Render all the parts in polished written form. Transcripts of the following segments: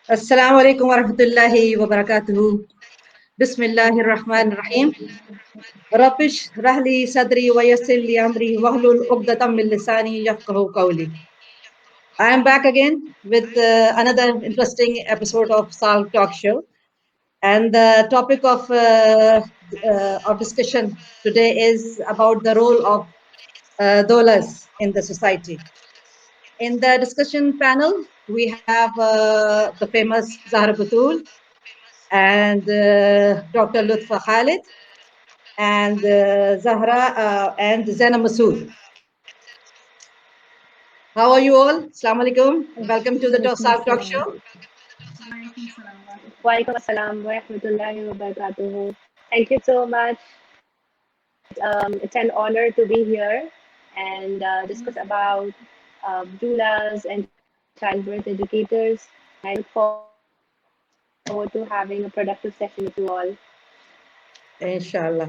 Assalamu alaikum wa rahmatullahi wa barakatuhu. Bismillahir Rahmanir Rahim. Rabish rahli sadri wa yassir li amri wahlul uqdatam min lisani yafqahu qawli. I am back again with another interesting episode of Sal Talk Show. And the topic of discussion today is about the role of doulas in the society. In the discussion panel, we have the famous Zahra Batul and Dr. Lutfa Khalid and Zahra and Zaina Masood. How are you all? Assalamu alaikum. Welcome to the Walaikum Sal Talk assalam. Show. Walaikum assalam wa rahmatullahi wa barakatuhu. Thank you so much. It's an honor to be here and discuss about doulas and childbirth educators. I look forward to having a productive session with you all. Inshallah.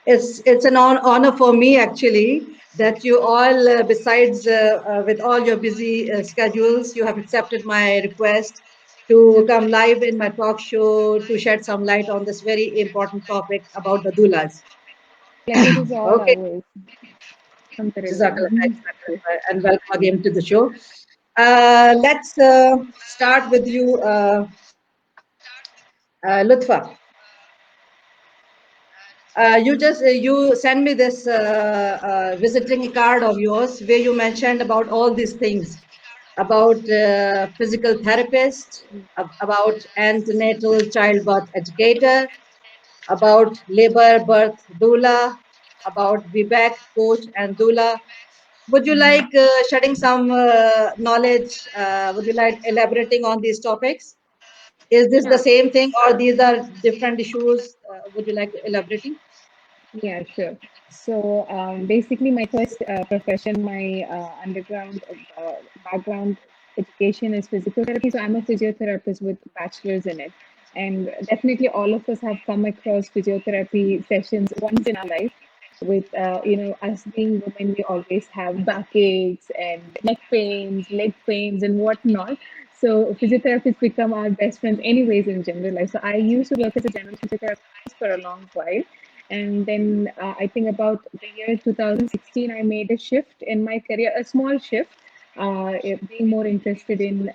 It's an honor for me actually that you all, besides with all your busy schedules, you have accepted my request to come live in my talk show to shed some light on this very important topic about the doulas. Pleasure is all Okay. ours. Alhamdulillah. Jazakallah khair, and welcome again to the show. Let's start with you, Lutfa. You send me this visiting card of yours where you mentioned about all these things about physical therapist, about antenatal childbirth educator, about labor birth doula, about VBAC coach and doula. Would you like shedding some knowledge? Would you like elaborating on these topics? Is this the Yeah, same thing or these are different issues? Would you like elaborating? yeah, sure. So basically, my first profession, my underground background education is physical therapy. So I'm a physiotherapist with bachelor's in it. And definitely, all of us have come across physiotherapy sessions once in our life. With us being women, we always have backaches and neck pains, leg pains, and whatnot. So physiotherapists become our best friends, anyways, in general life. So I used to work as a general physiotherapist for a long while, and then I think about the year 2016, I made a shift in my career, a small shift, being more interested in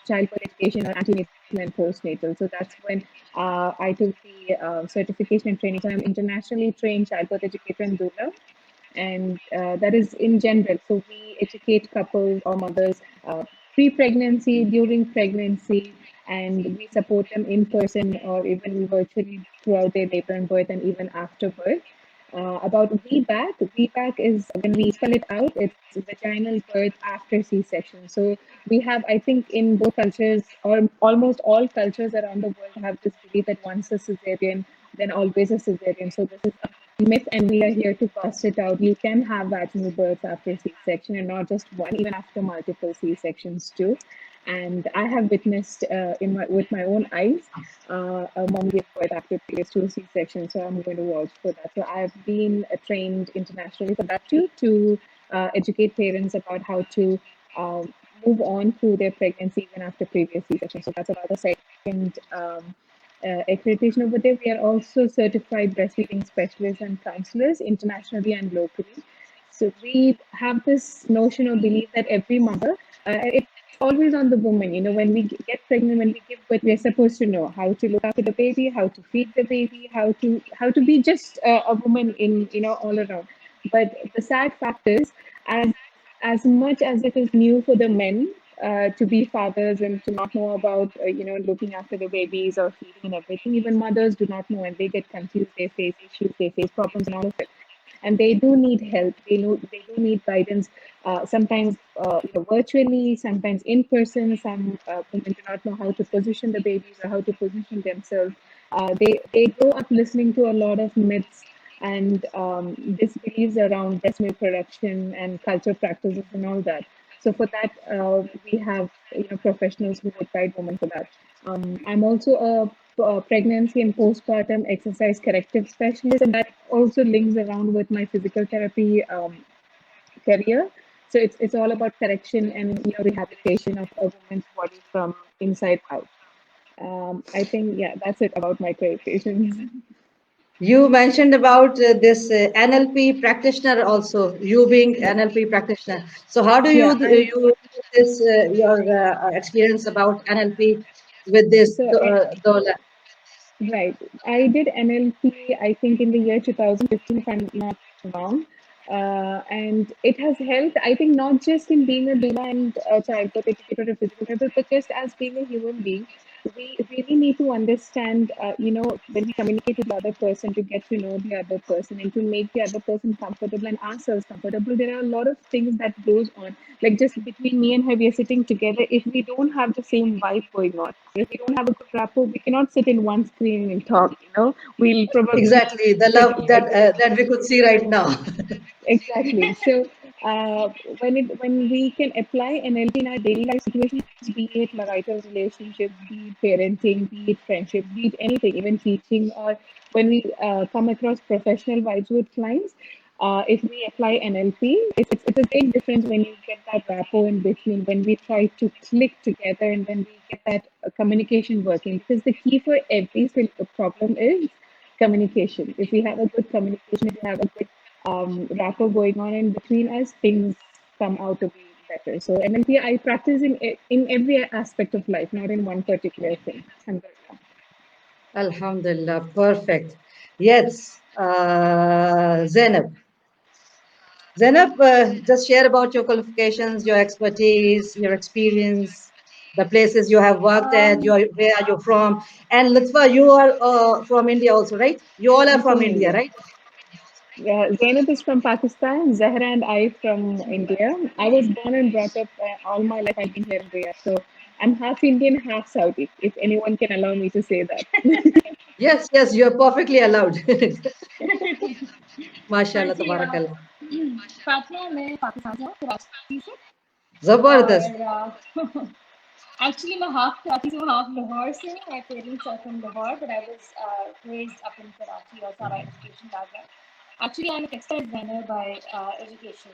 childhood education or antenatal and postnatal. So that's when I took the certification and training. So I'm internationally trained childbirth educator and doula, and that is in general. So we educate couples or mothers pre-pregnancy, during pregnancy, and we support them in person or even virtually throughout their labor and birth and even after birth. About VBAC, VBAC is when we spell it out, it's vaginal birth after C-section. So we have, I think, in both cultures or almost all cultures around the world have this belief that once a cesarean, then always a cesarean. So this is a myth, and we are here to bust it out. You can have vaginal births after C-section, and not just one, even after multiple C-sections too. And I have witnessed with my own eyes a mom gave birth after previous two C-sections, so I'm going to vouch for that. So I've been trained internationally for that too, to educate parents about how to move on through their pregnancy even after previous C-section. So that's about the second accreditation over there. We are also certified breastfeeding specialists and counselors internationally and locally. So we have this notion or belief that every mother, it's always on the woman. You know, when we get pregnant, when we give birth, we're supposed to know how to look after the baby, how to feed the baby, how to be just a woman in all around. But the sad fact is, as much as it is new for the men to be fathers and to not know about looking after the babies or feeding and everything, even mothers do not know and they get confused. They face issues, they face problems, and all of it. And they do need help. They do need guidance. Sometimes virtually, sometimes in person. Some women do not know how to position the babies or how to position themselves. They grow up listening to a lot of myths and disbeliefs around breast milk production and culture practices and all that. So for that, we have professionals who would guide women for that. I'm also a pregnancy and postpartum exercise corrective specialist, and that also links around with my physical therapy career. So it's all about correction and rehabilitation of a woman's body from inside out. I think that's it about microaggressions. You mentioned about this NLP practitioner also, you being NLP practitioner. So how do Yeah, you this your experience about NLP with this so Dola? right. I did NLP, I think, in the year 2015, if I'm not wrong. And it has helped, I think, not just in being a doula and a childbirth educator or a physical therapist, but just as being a human being. We really need to understand, when we communicate with the other person, to get to know the other person and to make the other person comfortable and ourselves comfortable. There are a lot of things that goes on. Like just between me and her, we are sitting together. If we don't have the same vibe going on, if we don't have a good rapport, we cannot sit in one screen and talk. We'll probably Exactly, the get love annoyed. that we could see right now. Exactly. So when we can apply NLP in our daily life situations, be it marital relationships, be it parenting, be it friendship, be it anything, even teaching, or when we come across professional vibes with clients, if we apply NLP, it's a big difference when you get that rapport in between, when we try to click together and when we get that communication working. Because the key for every problem is communication. If we have a good communication, if we have a good rapport going on in between us, things come out to be better. So NLP I practice in every aspect of life, not in one particular thing. Alhamdulillah. Alhamdulillah, perfect. Yes, Zainab. Zainab, just share about your qualifications, your expertise, your experience, the places you have worked at, Um, where are you from? And Lutfa, you are from India also, right? You all are I'm from from India, India. right? Yeah, Zainab is from Pakistan, Zahra and I from India. I was born and brought up all my life. I've been here in Riyadh. So I'm half Indian, half Saudi, if anyone can allow me to say that. Yes, yes, you are perfectly allowed. हाँ MashaAllah, जी tabarakallah. Fatima मैं पाकिस्तान से हूँ कराची से Zabardast. और actually मैं half Karachi से हूँ half Lahore से हूँ my parents are from Lahore but I was raised up in Karachi और सारा education background actually I'm a textile designer by education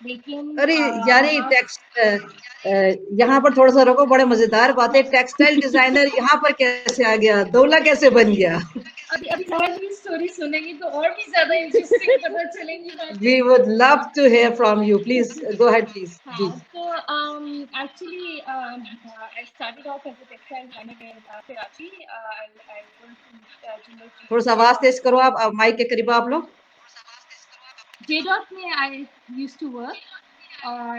लेकिन अरे यानी यहाँ यहाँ पर थोड़ा सा रोको, बड़े मजेदार बात है। टेक्सटाइल डिजाइनर यहाँ पर कैसे आ गया, दौला कैसे बन गया? अभी अभी जहर की स्टोरी सुनेंगी तो और भी ज्यादा इंटरेस्टिंग पता चलेंगी बातें We would love to hear from you. Please go ahead, please. जी. हाँ तो actually I started off as a textile designer in Karachi I worked in Jindal थोड़ा Steel सा आवाज तेज करो, आप माइक के करीब आप लोग. J-Dot में I used to work और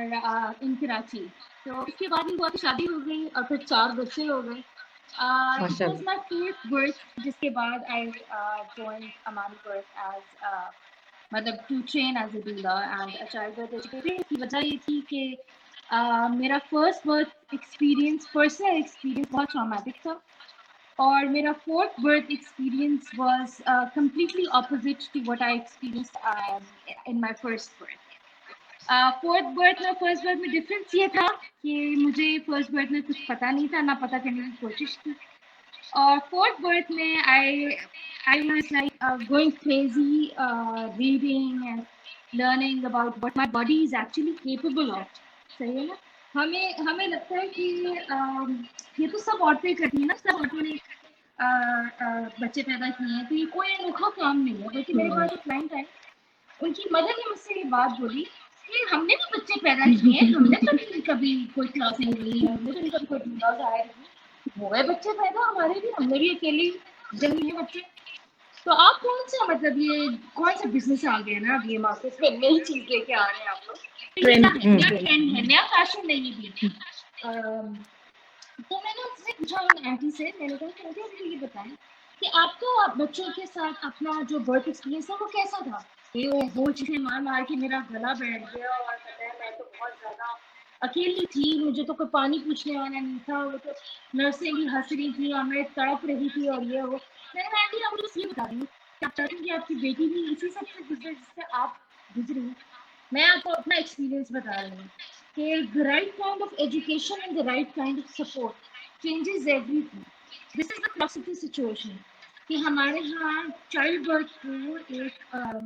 in Karachi तो उसके बाद ही हुआ कि शादी हो गई और फिर 4 बच्चे हो गए it was माशाल्लाह. my fourth birth जिसके बाद I joined Amani Birth as मतलब to train as a doula and a childbirth educator की वजह ये थी कि मेरा first birth experience personal experience बहुत traumatic था और मेरा fourth birth experience was completely opposite to what I experienced in my first birth. Fourth birth में फर्स्ट बर्थ में डिफरेंस ये था कि मुझे फर्स्ट बर्थ में कुछ पता नहीं था ना पता करने की कोशिश की और फोर्थ बर्थ में I was like going crazy reading and learning about what my body is actually capable of सही है ना हमें हमें लगता है कि ये तो सब औरतें करती हैं ना सब औरतों ने बच्चे पैदा किए हैं तो ये कोई अनोखा काम नहीं है बल्कि मेरे पास एक क्लाइंट है उनकी मदर ने मुझसे ये बात बोली कि हमने भी बच्चे पैदा किए हैं हमने तो नहीं कभी कोई क्लास नहीं ली हमने तो नहीं कभी कोई क्लास आया नहीं हुए बच्चे पैदा हमारे भी हमने भी अकेले जन्मे हैं बच्चे तो आप कौन सा मतलब ये कौन सा बिजनेस आ गया ना अब ये मार्केट में नई चीज लेके आ रहे हैं आप लोग तो ये नया ट्रेंड है नया फैशन नहीं भी तो मैंने उससे पूछा उन आंटी से मैंने कहा कि मुझे ये बताएं कि आपका बच्चों के साथ अपना जो बर्थ एक्सपीरियंस है वो कैसा था ये वो चीजें मार मार के मेरा गला बैठ गया और पता है मैं तो बहुत ज्यादा अकेली थी मुझे तो कोई पानी पूछने वाला नहीं था वो तो नर्सें भी हंस रही थी और मैं तड़प रही थी और ये वो मैंने आंटी आप मुझे ये बता रही हूँ कि आप चाहती हैं कि आपकी बेटी भी इसी सब से गुजरे जिससे आप गुजरी मैं आपको अपना एक्सपीरियंस बता रही हूँ कि the right kind of education and the right kind of support changes everything. This is the crux of the situation. कि हमारे यहाँ चाइल्ड बर्थ को एक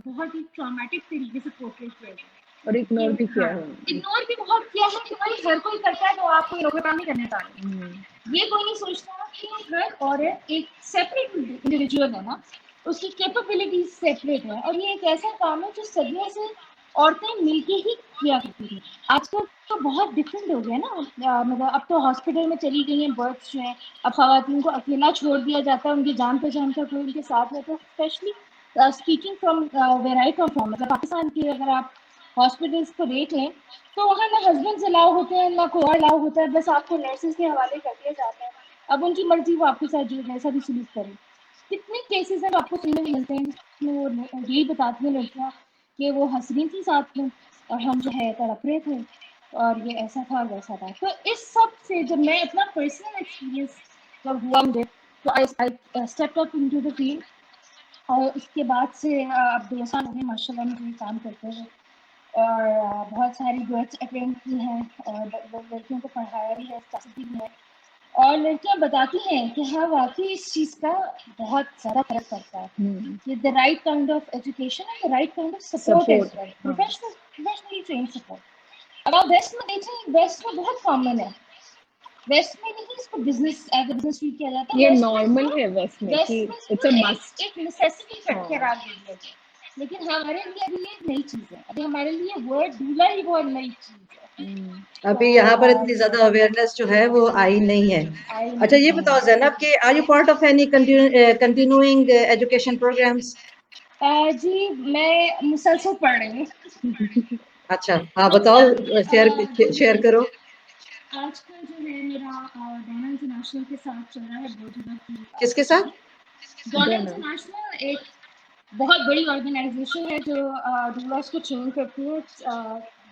बहुत ही ट्रॉमेटिक तरीके से पोर्ट्रेट किया गया और इग्नोर भी किया है। इग्नोर भी बहुत किया है कि भाई हर कोई करता है तो आप कोई रोके काम नहीं करने चाहिए। ये कोई नहीं सोचता कि हर औरत एक सेपरेट इंडिविजुअल है ना, उसकी कैपेबिलिटीज सेपरेट है, और ये एक ऐसा काम है जो सदियों से औरतें मिलके ही किया करती थी। आजकल तो बहुत डिफरेंट हो गया ना, मतलब अब तो हॉस्पिटल में चली गई हैं बर्थ्स जो है, अब खवातीन को अकेला छोड़ दिया जाता है, उनकी जान पहचान का कोई उनके साथ रहता है। Specially speaking from where I come from, मतलब पाकिस्तान की अगर आप हॉस्पिटल्स को देख लें तो वहाँ ना हस्बैंड अलाउ होते हैं ना कोई और अलाउ होता है, बस आपको नर्सेज के हवाले कर दिया जाता है। अब उनकी मर्जी वो आपके साथ जो जैसा भी सलूक करें। कितने केसेस हैं जो आपको सुनने को मिलते हैं जिसमें वो यही बताती हैं लड़कियाँ कि वो हंस रही थी साथ में और हम जो है तड़प रहे थे और ये ऐसा था वैसा था। तो इस सब से जब मैं अपना पर्सनल एक्सपीरियंस जब हुआ मुझे, तो आई step up into the field, और उसके बाद से अब 2 साल हो गए माशाल्लाह मुझे काम करते हुए, और बहुत सारी बर्थ्स अटेंड की हैं और लड़कियों को पढ़ाया भी है, सिखाती भी है। और लड़कियां बताती हैं कि हाँ वाकई इस चीज़ का बहुत ज़्यादा फर्क पड़ता है कि the right kind of education and the right kind of support as well, professionally train support. अब आप वेस्ट में देखें, वेस्ट में बहुत कॉमन है, वेस्ट में नहीं इसको business as a business treat किया जाता है। ये वेस्ट में नॉर्मल इसको- है वेस्ट में वेस्ट कि में इट्स अ इसको मस्ट। एक नेसेसिटी करार दे दिया गया, लेकिन हमारे लिए अभी ये एक नई चीज है। अभी हमारे लिए वर्ड डूलर ही बहुत नई चीज है। अभी यहाँ पर इतनी ज्यादा अवेयरनेस जो है वो आई नहीं है। अच्छा ये बताओ ज़ैनब कि are you part of any continuing education programmes? जी मैं मुसलसल पढ़ रही हूँ। अच्छा हाँ बताओ, शेयर करो। आजकल जो है मेरा डोना इंटरनेशनल के साथ चल रहा है बोजुदा की। किसके साथ? डोना इंटरनेशनल एक बहुत बड़ी ऑर्गेनाइजेशन है जो डूलर्स को ट्रेन करती है,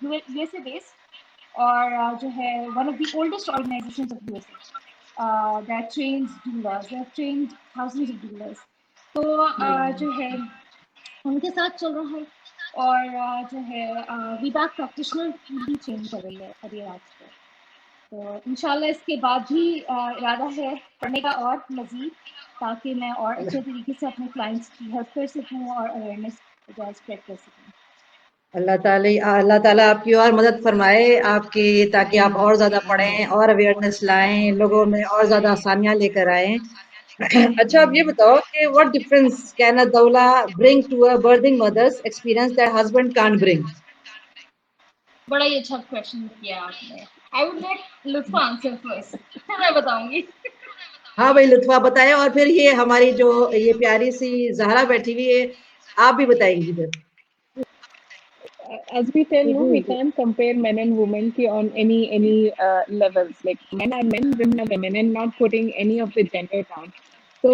यूएसए बेस्ड, और जो है one of the oldest organisations of USA that trains doulas, they have trained thousands of doulas. तो जो है उनके साथ चल रहा है, और जो है विदाक प्रैक्टिशनर भी ट्रेन कर रही है अभी आजकल। तो इंशाल्लाह इसके बाद भी इरादा है पढ़ने का और मज़ीद, ताकि मैं और अच्छे तरीके से अपने क्लाइंट्स की हेल्प कर सकूं और अवेयरनेस जो है स्प्रेड कर सकूं। अल्लाह ताला आपकी और मदद फरमाए आपकी, ताकि आप और ज़्यादा पढ़ें और अवेयरनेस लाएं, लोगों में और ज़्यादा आसानियाँ लेकर आएं। अच्छा आप ये बताओ कि what difference can a doula bring to a birthing mother's experience that husband can't bring? बड़ा ही अच्छा क्वेश्चन किया आपने। I would like Lutfa answer first, फिर मैं बताऊंगी। हाँ भाई लुत्फा बताएं, और फिर ये हमारी जो ये प्यारी सी जहरा बैठी हुई है, आप भी बताएंगी फिर। As we tell, no, we can't compare men and women on any levels. Like men are men, women are women, and not putting any of the gender down. So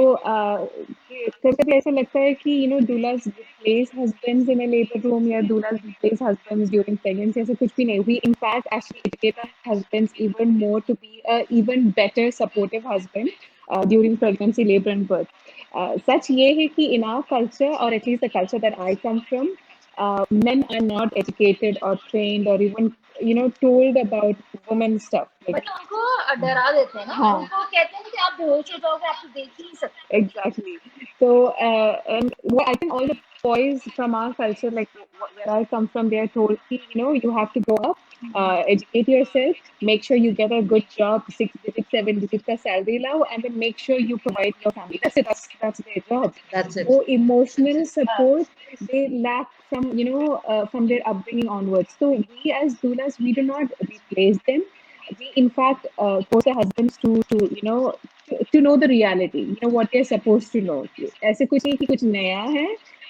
कभी ऐसा लगता है कि doulas replace husbands in a labor room या doulas replace husbands during pregnancy, ऐसा कुछ भी नहीं. We in fact actually educate our husbands even more to be a even better supportive husband during pregnancy, labor and birth. सच ये है कि in our culture, or at least the culture that I come from, men are not educated or trained or even told about women stuff. Like, मतलब उनको डरा देते हैं ना, हाँ. उनको कहते हैं कि आप बेहोश हो जाओगे, आप तो देख ही नहीं सकते। Exactly. So, and what I think all the boys from our culture, like where I come from, they are told, you have to grow up, educate yourself, make sure you get a good job, 6 digit, 7 digit ka salary lao, and then make sure you provide your family. That's it. That's their job. That's it. So emotional support they lack from from their upbringing onwards. So we as doulas, we do not replace them. We in fact force our husbands to know the reality, what they're supposed to know. ऐसे कुछ नहीं कि कुछ नया है.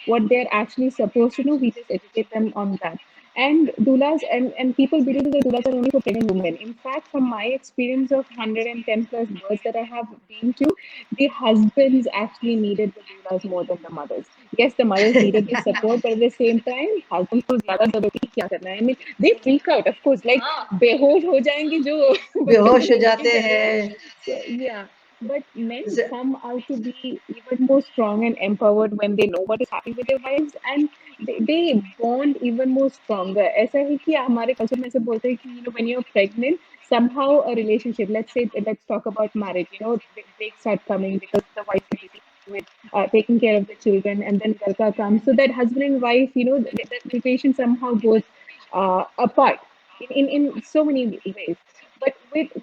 What they're actually supposed to know, we just educate them on that. And doulas and people believe that doulas are only for pregnant women. In fact, from my experience of 110 plus births that I have been to, the husbands actually needed the doulas more than the mothers. Yes, the mothers needed the support, but at the same time, husbands को ज़्यादा ज़रूरी क्या करना है? I mean, they freak out, of course, like बेहोश हो जाएंगे जो बेहोश हो जाते हैं। So, yeah. But men come out to be even more strong and empowered when they know what is happening with their wives, and they bond even more stronger. ऐसा है कि हमारे culture में ऐसे बोलते हैं कि when you're pregnant, somehow a relationship, let's talk about marriage, they start coming because the wife is busy with taking care of the children, and then Garka comes. So that husband and wife, that relation somehow goes apart in so many ways. But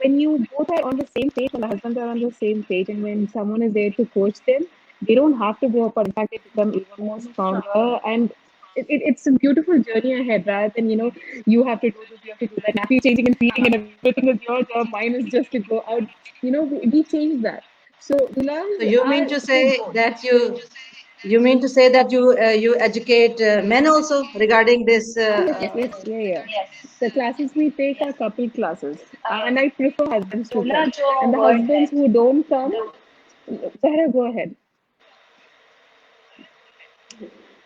when you both are on the same page, when the husbands are on the same page, and when someone is there to coach them, they don't have to go apart. In fact, they become even more stronger. And it's a beautiful journey ahead, rather than, you have to do this, you have to do that. Nappy changing and feeding and everything is your job. Mine is just to go out. We change that. So So dulas you mean are to for say both. that you mean to say that you educate men also regarding this? Oh, yes, yeah, yeah. The classes we take are couple classes, and I prefer husbands to दूल्हा come. जो And the word है, husbands who don't come, the Zahra, go ahead.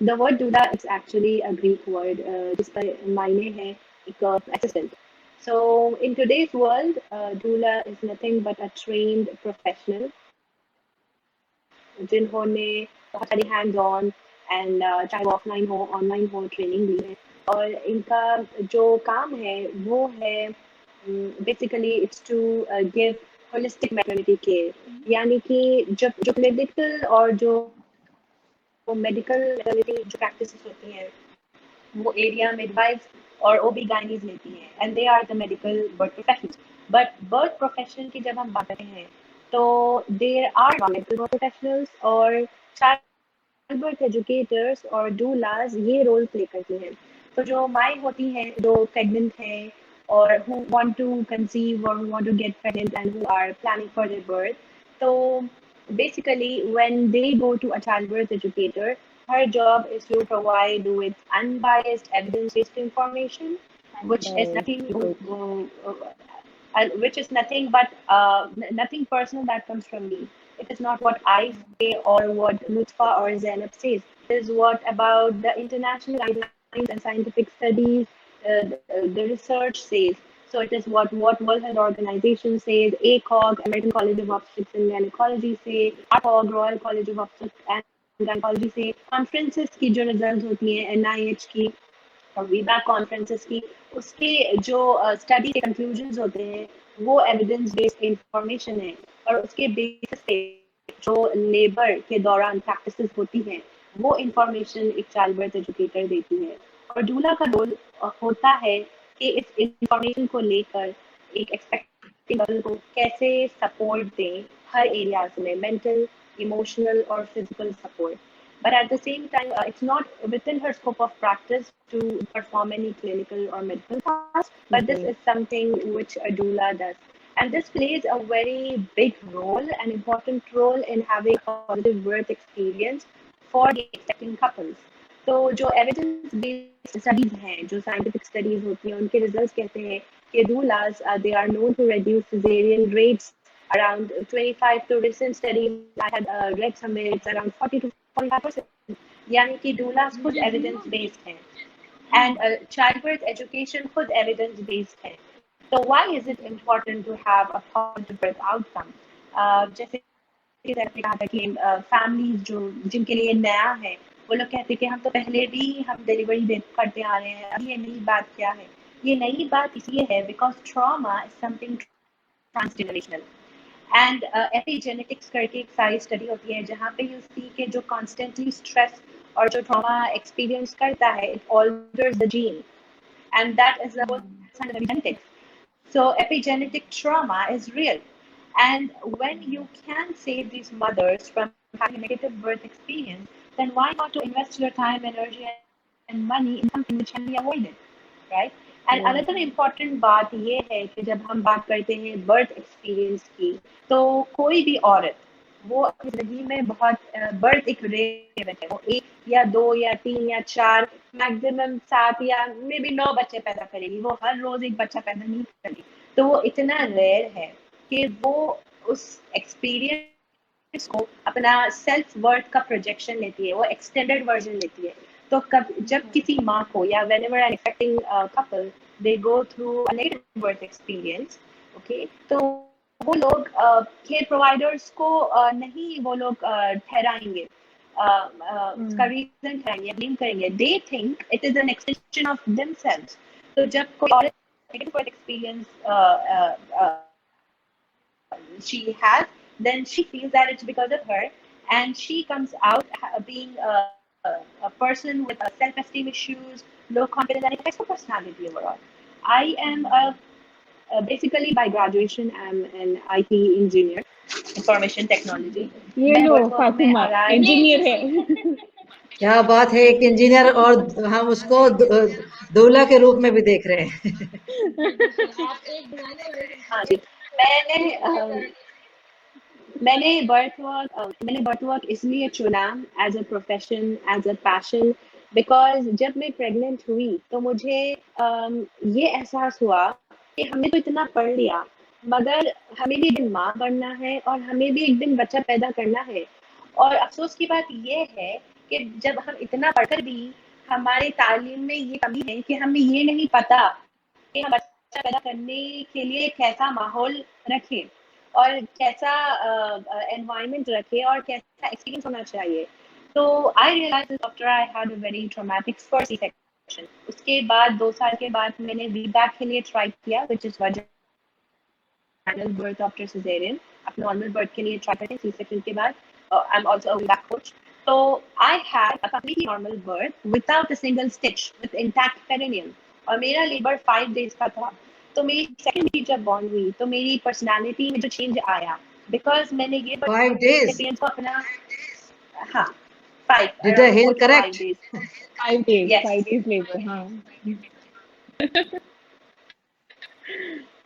the word दूल्हा is actually a Greek word, जिसका मायने है एक assistant. So in today's world, doula is nothing but a trained professional जिन्होंने बहुत सारी हैंड्स ऑन एंड चाहे वो ऑफलाइन हो ऑनलाइन हो ट्रेनिंग ली है और इनका जो काम है वो है basically it's to give holistic maternity care यानी कि जब जो क्लिनिकल और जो मेडिकल जो प्रैक्टिसेस होती हैं वो एरिया मिडवाइफ्स और ओबी गाइनीज लेती हैं and they are the medical birth professionals but birth profession की जब हम बात करते हैं तो there are medical birth professionals और चाइल्ड बर्थ एजुकेटर्स और डूलास ये रोल प्ले करती हैं तो जो माएँ होती हैं जो प्रेग्नेंट हैं और who want to conceive or who want to get pregnant and who are planning for their birth so basically when they go to a childbirth educator her job is to provide with unbiased evidence-based information, which is nothing, which is nothing but nothing personal that comes from me. It is not what I say or what Lutfa or Zainab says. It is what about the international guidelines and scientific studies, the research says. So it is what World Health Organization says, ACOG, American College of Obstetrics and Gynecology say, ACOG, Royal College of Obstetrics and गायकोलॉजी से conferences की जो result होती हैं NIH की और Veeba conferences की उसके जो स्टडी के कंक्लूजन्स होते हैं वो एविडेंस बेस्ड इंफॉर्मेशन है और उसके बेसिस पे जो लेबर के दौरान प्रैक्टिसेस होती हैं वो इंफॉर्मेशन एक चाइल्ड बर्थ एजुकेटर देती है और डूला का रोल होता है कि इस इंफॉर्मेशन को लेकर एक एक्सपेक्टिंग गर्ल को कैसे सपोर्ट दें हर एरियाज में mental emotional or physical support. But at the same time, it's not within her scope of practice to perform any clinical or medical task, but this is something which a doula does. And this plays a very big role, an important role in having a positive birth experience for the expecting couples. तो जो evidence based studies हैं जो scientific studies होती हैं उनके results कहते हैं कि doulas they are known to reduce cesarean rates around 25 to recent studies I had read somewhere it's around 40 to 45%. यानी कि doulas खुद evidence based हैं and childbirth education खुद evidence based है. So why is it important to have a positive birth outcome? जैसे कि कहा था कि फैमिलीज जो जिनके लिए नया है वो लोग कहते हैं कि हम तो पहले भी हम डिलीवरी करते आ रहे हैं अब ये नई बात क्या है ये नई बात इसलिए है because trauma is something transgenerational and epigenetics करके एक सारी स्टडी होती है जहाँ पे यू सी के जो कॉन्स्टेंटली स्ट्रेस और जो ट्रॉमा एक्सपीरियंस करता है it alters the gene and that is the whole sign of epigenetics. So epigenetic trauma is real. And when you can save these mothers from having a negative birth experience, then why not to invest your time, energy, and money in something which can be avoided, right? And another important बात ये है कि जब हम बात करते हैं birth experience की, तो कोई भी औरत वो अपनी जिंदगी में बहुत बर्थ एक रेयर इवेंट है वो एक या दो या तीन या चार मैक्सिमम 7 या मे बी 9 बच्चे पैदा करेगी वो हर रोज एक बच्चा पैदा नहीं करेगी तो वो इतना रेयर है कि वो उस एक्सपीरियंस को अपना सेल्फ वर्थ का प्रोजेक्शन लेती है वो एक्सटेंडेड वर्जन लेती है तो कब जब किसी माँ को या whenever an expecting couple they go through a negative birth experience okay तो वो लोग केयर प्रोवाइडर्स को नहीं वो लोग ठहराएंगे उसका रीजन ठहराएंगे ब्लेम करेंगे they think it is an extension of themselves तो जब कोई औरत negative birth experience she has then she feels that it's because of her and she comes out being a person with self-esteem issues, low confidence, and it affects your personality overall. I am basically by graduation, I'm an IT engineer, information technology. ये मैं लो work में Fatima RI engineer है क्या बात है, एक engineer और हम उसको दूल्हा के रूप में भी देख रहे हैं। आप एक डिजाइनर हाँ जी, मैंने मैंने बर्थ वर्क इसलिए चुना as a profession, as a passion, because जब मैं प्रेग्नेंट हुई तो मुझे ये एहसास हुआ कि हमने तो इतना पढ़ लिया, मगर हमें भी एक दिन माँ बनना है और हमें भी एक दिन बच्चा पैदा करना है। और अफसोस की बात ये है कि जब हम इतना पढ़कर भी हमारे तालीम में ये कमी है कि हमें ये नहीं पता कि हम बच्चा पैदा करने के लिए कैसा माहौल रखें और कैसा एनवायरनमेंट रखें और कैसा एक्सपीरियंस होना चाहिए। तो I realise after I had a very traumatic first C section. उसके बाद 2 साल के बाद मैंने वीबैक के लिए ट्राई किया, which is vaginal birth after caesarean. आप नॉर्मल बर्थ के लिए ट्राई करते हैं सी सेक्शन के बाद। I am also a VBAC coach. So I had a completely normal birth without a single stitch with intact perineum और मेरा labour 5 days का था। तो मेरी सेकंड बेटी जब बॉर्न हुई तो मेरी पर्सनालिटी में जो चेंज आया, बिकॉज मैंने ये 5 days? एक्सपीरियंस को अपना, हाँ 5 Did I around hear 4 to 5 correct? days 5 days Yes. 5 days labor हाँ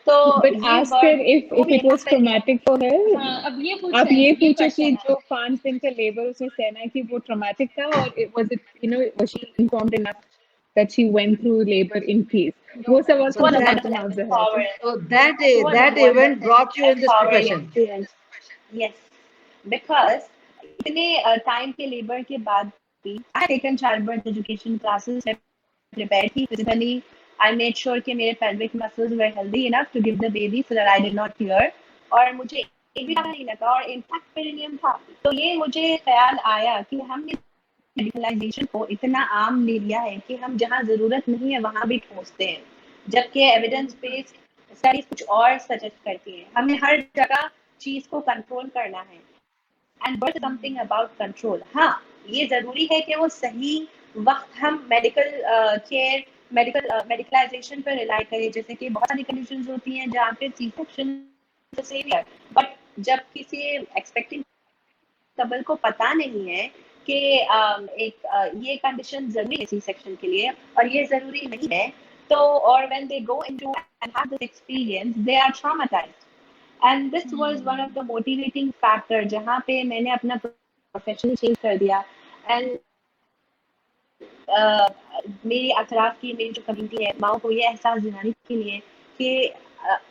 तो but ये ask her word if it was traumatic for her हाँ, अब ये पूछ आप रहे ये हैं, पूछो कि question है। जो 5 दिन का लेबर उसने सहना है कि वो ट्रॉमेटिक था और was it was she informed enough that she went through labor in peace वो सवाल So पूछना that फातिमा आप जहरा से empowering. so It was a that event wonderful brought you in this empowering profession. experience. Yes, because इतने time के labour के बाद भी I had taken childbirth education classes. मैं prepared थी physically. I made sure कि मेरे pelvic muscles were healthy enough to give the baby so that I did not tear. और मुझे एक भी डर नहीं लगा और intact perineum था। तो ये मुझे ख्याल आया कि हमने मेडिकलाइजेशन को इतना आम ले लिया है कि हम जहाँ जरूरत नहीं है वहां भी ठोसते हैं, जबकि एविडेंस बेस्ड स्टडीज कुछ और सजेस्ट करती हैं। हमें हर जगह चीज को कंट्रोल करना है and but something about control. हाँ, ये जरूरी है कि वो सही वक्त हम मेडिकल केयर मेडिकलाइजेशन पर रिलाई करें। जैसे कि बहुत सारी कंडीशंस होती हैं जहाँ पे सी सेक्शन सेव है, बट जब किसी एक्सपेक्टिंग कपल को पता नहीं है कि ये कंडीशन जरूरी है सी सेक्शन के लिए और ये जरूरी नहीं है, तो और when they go into and have this experience they are traumatised. And this was one of the motivating factor जहाँ पे मैंने अपना प्रोफेशन चेंज कर दिया। एंड मेरी अतराफ की मेरी जो कम्युनिटी है माओ को ये एहसास दिलाने के लिए कि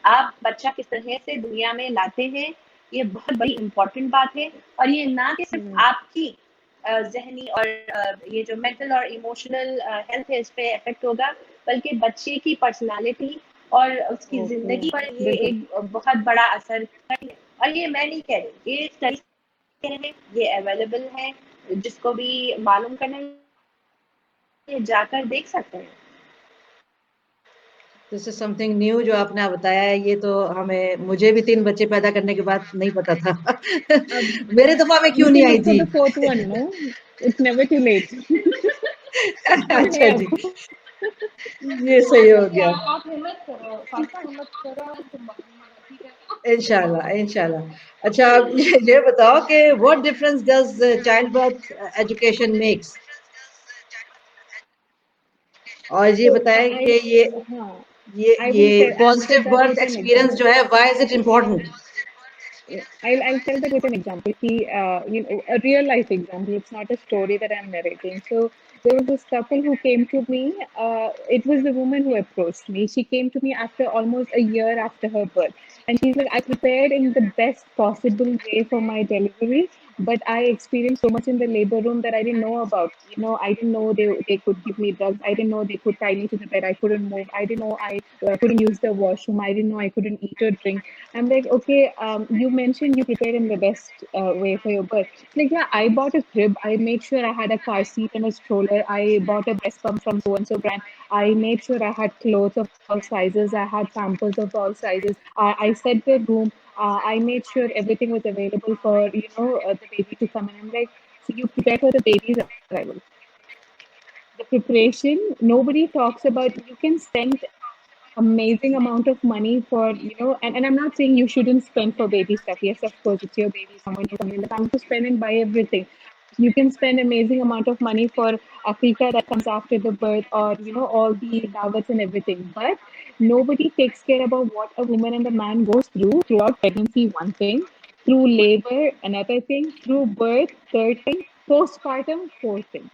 आप बच्चा किस तरह से दुनिया में लाते हैं, ये बहुत बड़ी इम्पोर्टेंट बात है। और ये ना कि सिर्फ आपकी जहनी और ये जो मेंटल और इमोशनल हेल्थ है इस पे इफेक्ट होगा, बल्कि बच्चे की पर्सनालिटी और उसकी जिंदगी पर ये एक बहुत बड़ा असर करती है। और ये मैं नहीं कह रही, ये स्टडी कह रहे हैं, ये अवेलेबल है, जिसको भी मालूम करना है जाकर देख सकते हैं। This is something new जो आपने बताया है। ये तो मुझे भी 3 बच्चे पैदा करने के बाद नहीं पता था। मेरे दिमाग में क्यों नहीं आई थी? the fourth one no it's never too late अच्छा जी, ये सही हो गया। आप हिम्मत करो फातिमा, हिम्मत करो और तुम ठीक है। इंशाल्लाह इंशाल्लाह। अच्छा, आप ये बताओ कि what difference does childbirth education makes? और ये बताएं कि ये positive birth experience जो है, why is it important? I'll tell that with an example. See, a real life example. It's not a story that I'm narrating. So there was this couple who came to me. It was the woman who approached me. She came to me after almost a year after her birth, and she's like, "I prepared in the best possible way for my delivery, but I experienced so much in the labor room that I didn't know about. I didn't know they could give me drugs. I didn't know they could tie me to the bed. I couldn't move. I didn't know I couldn't use the washroom. I didn't know I couldn't eat or drink." I'm like, okay, you mentioned you prepared in the best way for your birth. Like, yeah, I bought a crib. I made sure I had a car seat and a stroller. I bought a breast pump from so and so brand. I made sure I had clothes of all sizes. I had pampers of all sizes. I set the room. I made sure everything was available for the baby to come in. I'm like, So you prepare for the baby's arrival. The preparation, nobody talks about. You can spend amazing amount of money for, and I'm not saying you shouldn't spend for baby stuff. Yes, of course, it's your baby, someone is coming in the time to spend and buy everything. You can spend amazing amount of money for Africa that comes after the birth, or all the dawats and everything. But nobody takes care about what a woman and a man goes throughout pregnancy, one thing, through labor, another thing, through birth, third thing, postpartum, fourth thing.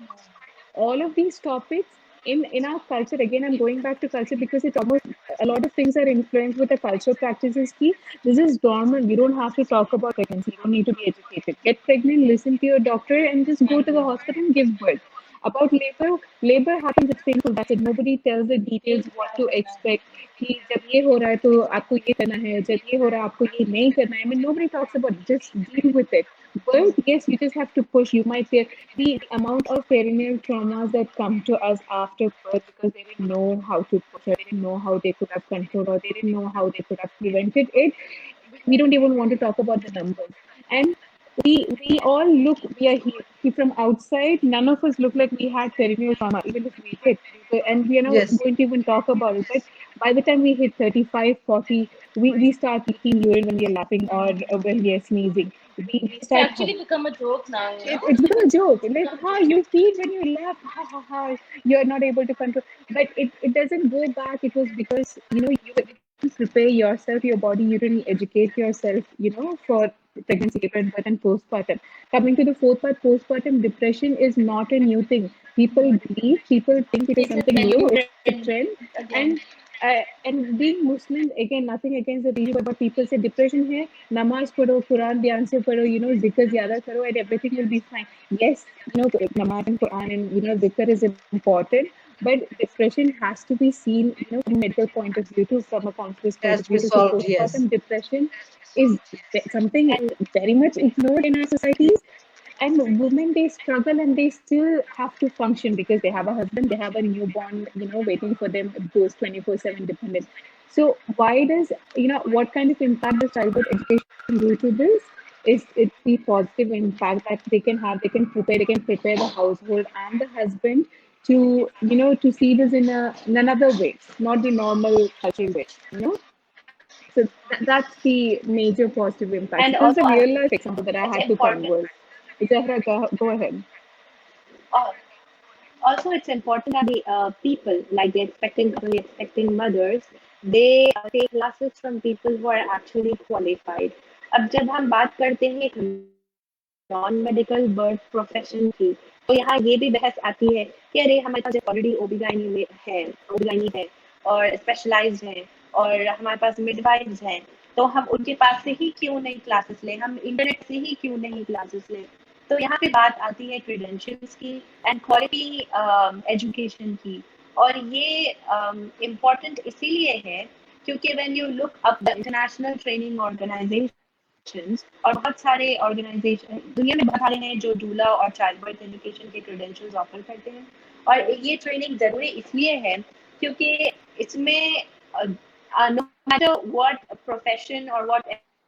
All of these topics in our culture, again I'm going back to culture because it's almost, a lot of things are influenced with the cultural practices key. This is dormant. You don't have to talk about pregnancy, you don't need to be educated. Get pregnant, listen to your doctor, and just go to the hospital and give birth. About labor happens, it's painful, that's it. Nobody tells the details, what to expect, कि जब ये हो रहा है तो आपको ये करना है, जब ये हो रहा है आपको ये नहीं करना है. I mean, nobody talks about it. Just deal with it. But yes, you just have to push. You might hear the amount of perineal traumas that come to us after birth because they didn't know how to push, or they didn't know how they could have controlled, or they didn't know how they could have prevented it. We don't even want to talk about the numbers. And we all look, we are here from outside. None of us look like we had perineal trauma, even if we did. And we are not Yes. going to even talk about it. But by the time we hit 35, 40, we start leaking urine when we are laughing, or when we are sneezing. We It's start actually become a joke now, you know. it's become a joke. Like, you feel when you laugh, you're not able to control. But it doesn't go back. It was because, you didn't prepare yourself, your body, you didn't educate yourself, for pregnancy, labor and birth, and postpartum. Coming to the fourth part, postpartum depression is not a new thing. People believe, people think it is It's a something new, trend it's a trend. again. And being Muslim, again, nothing against the religion, but people say depression hai, namaz padho, Quran dhyan se padho, zikr zyada karo, and everything will be fine. Yes, namaz and Quran and, zikr is important, but depression has to be seen, from a medical point of view too, from a conscious It point has of to be view too. So solved. Yes. postpartum depression is something very much ignored in our societies. And women, they struggle and they still have to function because they have a husband, they have a newborn, waiting for them, those 24/7 dependent. So why does, what kind of impact does childhood education do to this? Is it's the positive impact that they can have, they can prepare the household and the husband to, to see this in another way, not the normal cultural way. So that's the major positive impact. And So this is a also, real life example that I it's had to important. converse. Zahra, go ahead. Uh, Also, it's important that the people, like the expecting couple, the expecting mothers, they take classes from people who are actually qualified. अब जब हम बात करते हैं एक non medical birth profession की, तो यहाँ ये भी बहस आती है कि अरे हमारे पास ऑलरेडी ओबीगाइनी है और स्पेशलाइज्ड है और हमारे पास मिडवाइव्स हैं, तो हम उनके पास से ही क्यों नहीं क्लासेस लें, हम इंटरनेट से ही क्यों नहीं क्लासेस लें. तो यहाँ पे बात आती है क्रेडेंशियल्स की एंड क्वालिटी एजुकेशन की. और ये इम्पोर्टेंट इसीलिए है क्योंकि when you look up the international training organisations, और बहुत सारे ऑर्गेनाइजेशन दुनिया में बहुत सारे हैं जो डूला और चाइल्ड बर्थ एजुकेशन के क्रेडेंशियल्स ऑफर करते हैं. और ये ट्रेनिंग जरूरी इसलिए है क्योंकि इसमें no matter what profession or what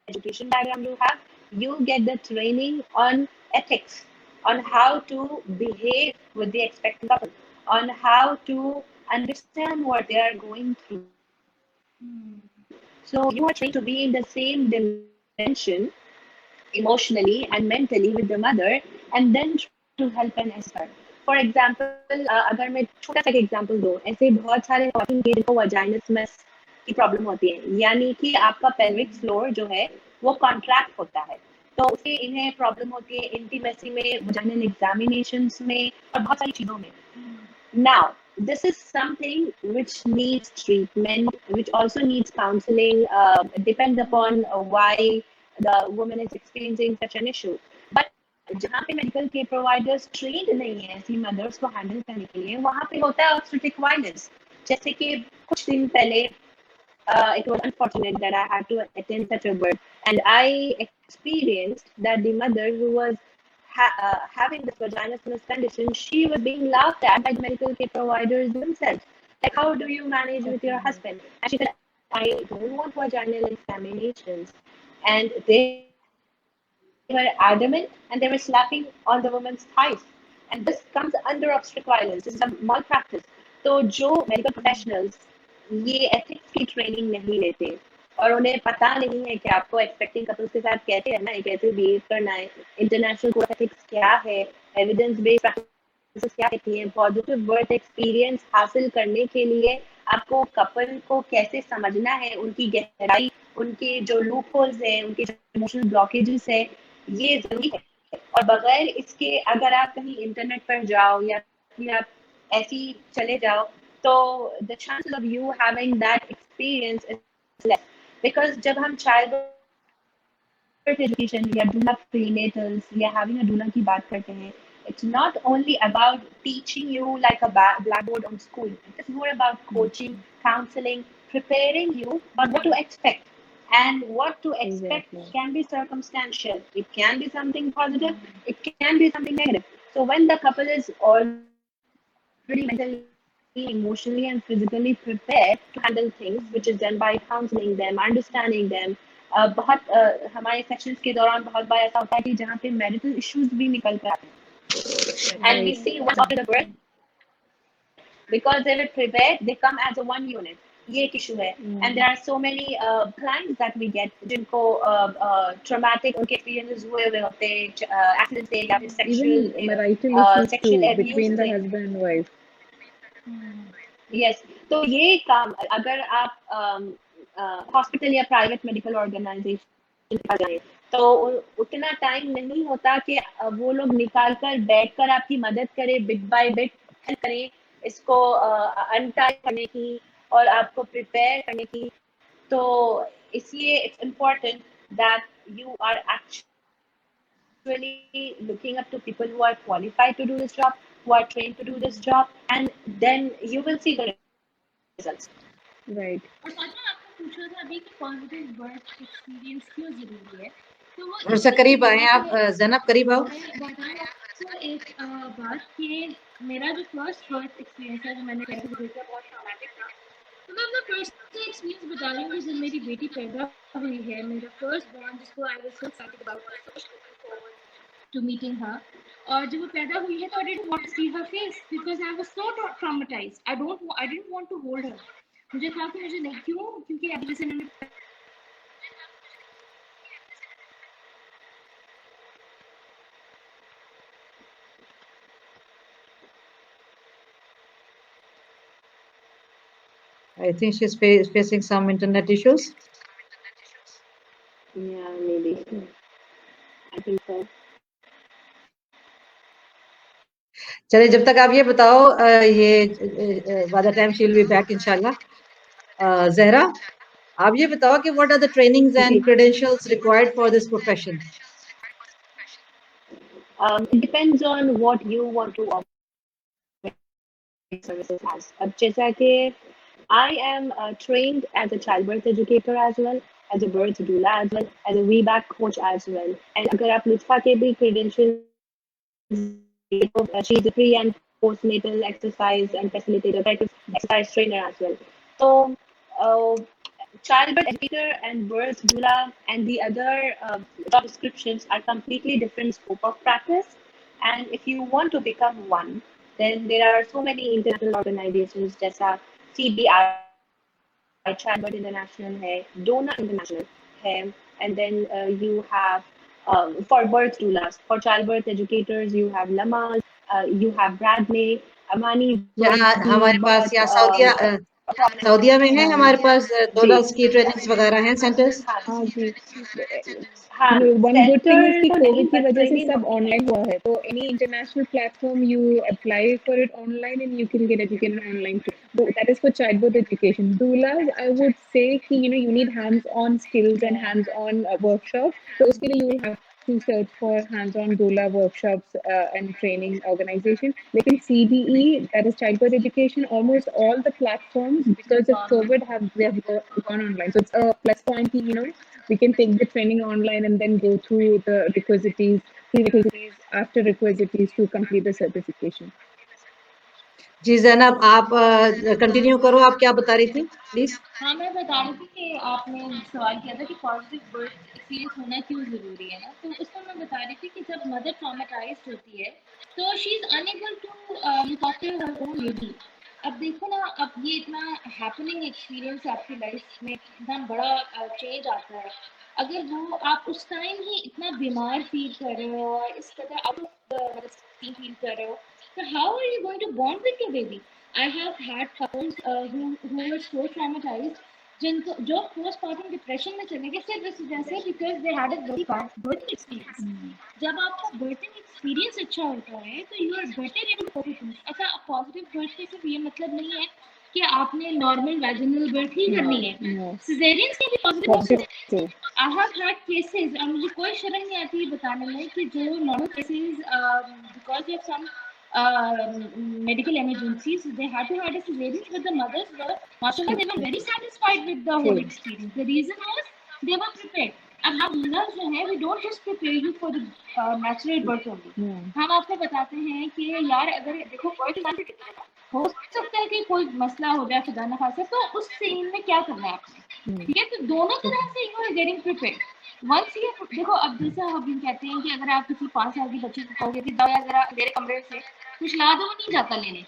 education background you have, you get the training on ethics, on how to behave with the expectant couple, on how to understand what they are going through. So you are trained to be in the same dimension emotionally and mentally with the mother, and then to help and assist her. For example, अगर मैं छोटा सा example दूं, ऐसे बहुत सारे औरतें हैं जिनको वजाइनसमस की प्रॉब्लम होती है, यानी कि आपका पेल्विक फ्लोर जो है वो कॉन्ट्रैक्ट होता है, तो उससे इन्हें प्रॉब्लम होती है इंटीमेसी में, वजाइनल एग्जामिनेशंस में और बहुत सारी चीजों में. Now, this is something which needs treatment, which also needs counseling, depends upon why the woman is experiencing such an issue. But जहाँ पे मेडिकल केयर प्रोवाइडर्स ट्रेंड नहीं है ऐसी मदर्स को हैंडल करने के लिए, वहाँ पे होता है ऑब्स्टेट्रिक वायलेंस. जैसे कि कुछ दिन पहले it was unfortunate that I had to attend such a birth, and I experienced that the mother who was having this vaginismus condition, she was being laughed at by the medical care providers themselves. Like, how do you manage with your husband? And she said, I don't want vaginal examinations. And they were adamant and they were slapping on the woman's thighs. And this comes under obstetric violence. This is a malpractice. तो जो medical professionals ये ethics की training नहीं लेते और उन्हें पता नहीं है कि आपको expecting couples के साथ कैसे रहना है, कैसे behave करना है, international code of ethics क्या है, evidence based practices क्या कहती हैं, positive birth experience हासिल करने के लिए आपको कपल को कैसे समझना है, उनकी गहराई, उनके जो लूप होल्स हैं, उनके जो इमोशनल ब्लॉकेजेस है, ये जरूरी है. और बगैर इसके अगर आप कहीं इंटरनेट पर जाओ या फिर आप ऐसे ही चले जाओ तो the chances of you having that experience is less. Because जब हम child birth education या doula prenatals या having a doula की बात करते हैं, it's not only about teaching you like a blackboard on school. It's more about coaching, counseling, preparing you on what to expect. And what to expect Exactly. can be circumstantial. It can be something positive. It can be something negative. So when the couple is already mentally, emotionally, and physically prepared to handle things, which is done by counseling them, understanding them. बहुत हमारे sections के दौरान बहुत बार ऐसा होता है कि जहाँ पे मैरिटल इश्यूज भी निकल कर आते हैं and we see once after the birth because they were prepared they come as a one unit. ये एक issue है and there are so many clients that we get जिनको traumatic उनके experiences हुए होते हैं accidents से या फिर sexual Even marital issues sexual too abuse between the से. husband and wife. Yes. तो ये काम अगर आप हॉस्पिटल या प्राइवेट मेडिकल ऑर्गेनाइजेशन पर जाएं तो उतना टाइम नहीं होता कि वो लोग निकाल कर बैठ कर आपकी मदद करें बिट बाय बिट हेल्प करें इसको अनटाई करने की और आपको प्रिपेयर करने की. तो इसलिए it's important that you are actually looking up to people who are qualified to do this job, who are trained to do this job, and then you will see the results. Right. और साथ में आपने पूछा था अभी कि positive birth experience क्यों जरूरी है तो वो थोड़ा सा करीब आए आप जैनब, करीब आओ. मैं बताऊँ आपको एक बात कि मेरा जो फर्स्ट बर्थ एक्सपीरियंस है जो मैंने कैसे देखा बहुत ट्रॉमेटिक था. तो मैं अपना पर्सनल एक्सपीरियंस बता रही हूँ कि जब मेरी बेटी पैदा हुई है मेरा फर्स्ट बॉर्न जिसको I was so excited about to meeting her और जब वो पैदा हुई है तो I didn't want to see her face because I was so traumatised. I didn't want to hold her. मुझे था कि मुझे नहीं क्यों क्योंकि अभी जैसे मैंने I think she's facing some internet issues. Yeah, maybe. I think so. चलिए जब तक आप ये बताओ ये by the time she'll be back इंशाल्लाह. Zehra, आप ये बताओ कि what are the trainings and credentials required for this profession? It depends on what you want to offer services as. अब जैसा कि I am trained as a childbirth educator as well, as a birth doula as well, as a VBAC coach as well. And अगर आप लुत्फा के भी credentials, she is a pre and postnatal exercise and facilitator, exercise trainer as well. So, childbirth educator and birth doula and the other job descriptions are completely different scope of practice. And if you want to become one, then there are so many international organizations जैसा CBI, Childbirth International है, Dona International है, and then you have for birth doulas, for childbirth educators, you have Lamas, you have Bradley, Amani. यहाँ हमारे पास यहाँ सऊदिया में है हमारे पास दोलास की ट्रेनिंग्स वगैरह हैं सेंटर्स. हाँ जी. हाँ, One good thing is कि center तो कोविड नहीं, की but वजह से training सब होती है. ऑनलाइन हुआ है तो any international platform you apply for it online and you can get educated online too. So that is for childbirth education. Doulas, I would say कि you need hands-on skills and hands-on workshops. So उसके लिए you will have to search for hands-on doula workshops and training organization. लेकिन CBE, that is childbirth education, almost all the platforms because of COVID they have gone online. So it's a plus point कि we can take the training online and then go through the requisites, prerequisites, after requisites to complete the certification. जी जैनब, आप continue करो, आप क्या बता रही थी please. हाँ, मैं बता रही थी कि आपने सवाल किया था कि पॉजिटिव बर्थ एक्सपीरियंस होना क्यों ज़रूरी है ना, तो उसमें मैं बता रही थी कि जब मदर ट्रॉमेटाइज्ड होती है तो she is unable to look after her own baby. अब देखो ना, अब ये इतना हैपनिंग एक्सपीरियंस है आपकी लाइफ में, इतना बड़ा चेंज आता है। अगर वो आप उस टाइम ही इतना बीमार फील कर रहे हो और इस तरह आउट ऑफ फील कर रहे हो, तो how are you going to bond with your baby? I have had couples who were so traumatized जिनको जो postpartum depression में चले गए सिर्फ इस वजह से because they had a very bad birthing experience। जब आपका birthing experience अच्छा होता है तो you are better able to cope with things। अच्छा, positive birth का सिर्फ ये मतलब नहीं है कि आपने normal vaginal birth ही करनी है, No. cesareans के भी positive Positive होते हैं। too. I have had cases, और मुझे कोई शर्म नहीं आती बताने में कि जो normal cases because of some medical emergencies, they had to have a cesarean, but the mothers were, mashallah, they were very satisfied with the whole True. experience. The reason was they were prepared. अब हम doulas जो है, we don't just prepare you for the natural birth only। Yeah. हम आपको बताते हैं कि यार अगर देखो birth is unpredictable, हो सकता है कि कोई मसला हो जाए खुदा न खासा, तो उस सीन में क्या करना है आपने, ठीक है? तो दोनों तरह से you are getting prepared. Once ये देखो, अब जैसा हम कहते हैं कि अगर आप किसी 5 साल की बच्ची को कहोगे कि दया जरा मेरे कमरे से कुछ ला दो, वो नहीं जाता लेने।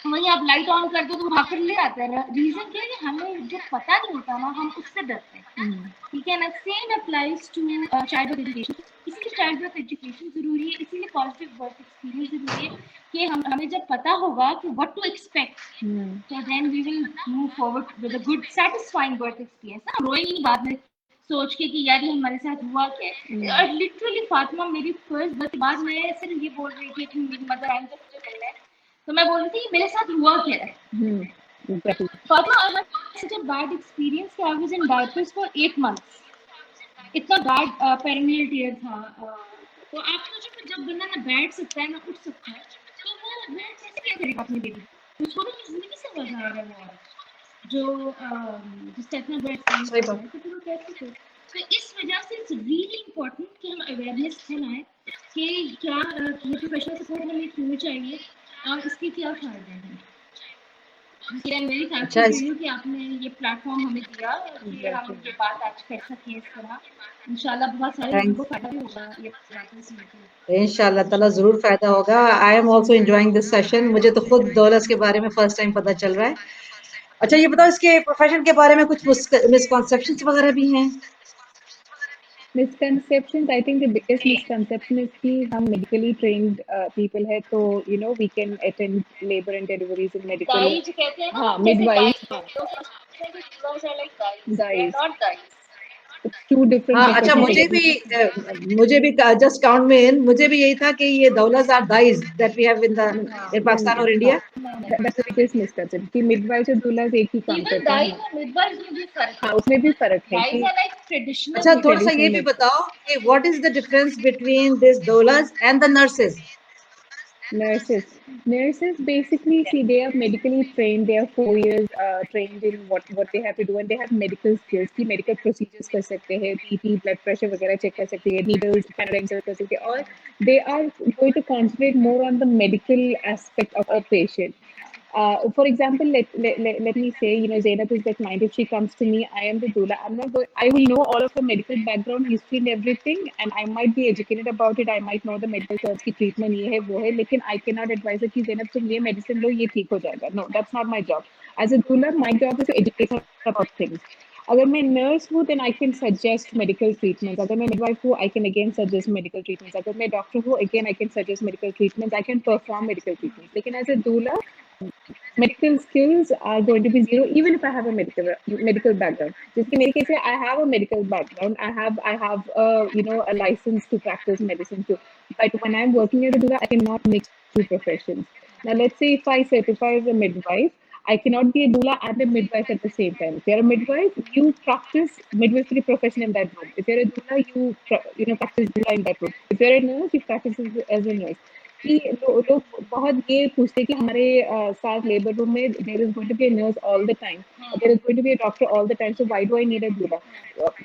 वही आप लाइट ऑन कर दो तो भाग कर ले आता है। रीजन क्या है कि हमें जो पता नहीं होता ना, हम उससे डरते हैं, ठीक है ना? Same applies to child birth education. इसीलिए चाइल्ड बर्थ एजुकेशन जरूरी है, इसीलिए पॉजिटिव बर्थ एक्सपीरियंस जरूरी है कि हमें जब पता होगा कि व्हाट टू एक्सपेक्ट, तो then we will move forward with a good satisfying birth experience. ना रोए नहीं बाद में सोच के कि यार ये हमारे साथ हुआ क्या। और लिटरली फातिमा, मेरी फर्स्ट बर्थ के बाद मैं सिर्फ ये बोल रही थी कि मेरी मदर आएंगे मुझे मिलने, तो मैं बोल रही थी कि मेरे साथ हुआ क्या है। Exactly. Fatima, I had such a bad experience कि I was in diapers for 8 months। इतना बैड पेरिनियल टियर था। तो आप सोचो कि जब बंदा ना बैठ सकता है ना उठ सकता है, तो वो कैसे क्या करेगा अपनी बेबी? उसको तो जिंदगी से मजा आ रहा है वो औरत, जो जिस टाइप में ब्रेड काम सही कर रहा बात। है, तो फिर वो कैसे करे? तो इस वजह से इट्स रियली इम्पोर्टेंट कि हम अवेयरनेस फैलाएं कि क्या ये प्रोफेशनल सपोर्ट हमें क्यों चाहिए और इसके क्या फायदे हैं। आई एम वेरी अच्छा, थैंकफुल टू यू कि आपने ये प्लेटफॉर्म हमें दिया कि हम ये बात आज कर सकें इस तरह। इंशाल्लाह बहुत सारे लोगों को फायदा भी होगा ये बातें सुन के। इंशाल्लाह ताला जरूर फायदा होगा। आई am also enjoying this session. मुझे तो खुद दौलत के बारे में फर्स्ट टाइम पता चल रहा है। अच्छा, ये बताओ इसके प्रोफेशन के बारे में कुछ मिसकॉन्सेप्शंस वगैरह भी हैं? Misconceptions, I think the biggest misconception is कि हम medically trained people है, तो you know we can attend labor and deliveries in medical. दाई जो कहते हैं ना, हाँ, जैसे midwives, दाई, तो those are like guys, they are guys. not guys। It's two different हाँ, अच्छा, professions. मुझे भी जस्ट काउंट में इन, मुझे भी यही था कि ये doulas are dais that we have in Pakistan और India. That's the biggest misconception कि midwives और doulas एक ही काम इवन करते दाई हैं। और मिडवाइफ में भी फर्क हाँ, है। उसमें भी फर्क है गाइस कि आर लाइक ट्रेडिशनल। अच्छा, थोड़ा सा ये भी traditional बताओ कि what is the difference between this doulas and the nurses? Nurses basically, see, they are medically trained. They are 4 years trained in what they have to do, and they have medical skills की medical procedures कर सकते हैं, BP, blood pressure वगैरह check कर सकते हैं, needles, Panadol insert कर सकते हैं, और they are going to concentrate more on the medical aspect of a patient. For example, let me say, you know, Zainab is the client. If she comes to me, I am the doula. I'm not going, I will know all of her medical background, history, and everything, and I might be educated about it. I might know the medical terms की treatment ये है वो है, लेकिन I cannot advise her कि Zainab तुम ये medicine लो, ये ठीक हो जाएगा. No, that's not my job. As a doula, my job is to educate her about things. अगर मैं nurse हूँ, then I can suggest medical treatments. अगर मैं midwife हूँ, I can again suggest medical treatments. अगर मैं doctor हूँ, again I can suggest medical treatments. I can perform medical treatments. लेकिन as a doula, medical skills are going to be zero even if I have a medical background. Just in my case, I have a medical background. I have a license to practice medicine too. But when I'm working as a doula, I cannot mix two professions. Now, let's say if I certify as a midwife, I cannot be a doula and a midwife at the same time. If you're a midwife, you practice midwifery profession in that room. If you're a doula, you practice doula in that room. If you're a nurse, you practice as a nurse. कि लोग बहुत ये पूछते हैं कि हमारे साथ labour room में there is going to be a nurse all the time, there is going to be a doctor all the time, so why do I need a doula?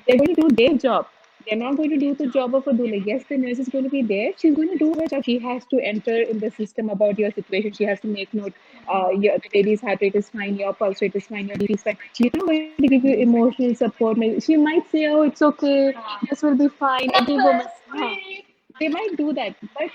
They're going to do their job. they're not going to do the job of a doula. Yes, the nurse is going to be there. She's going to do her job. She has to enter in the system about your situation. She has to make note. Your the baby's heart rate is fine. Your pulse rate is fine. Your BP is fine. She's not going to give you emotional support. She might say, "Oh, it's okay. This will be fine. It will go." They might do that, but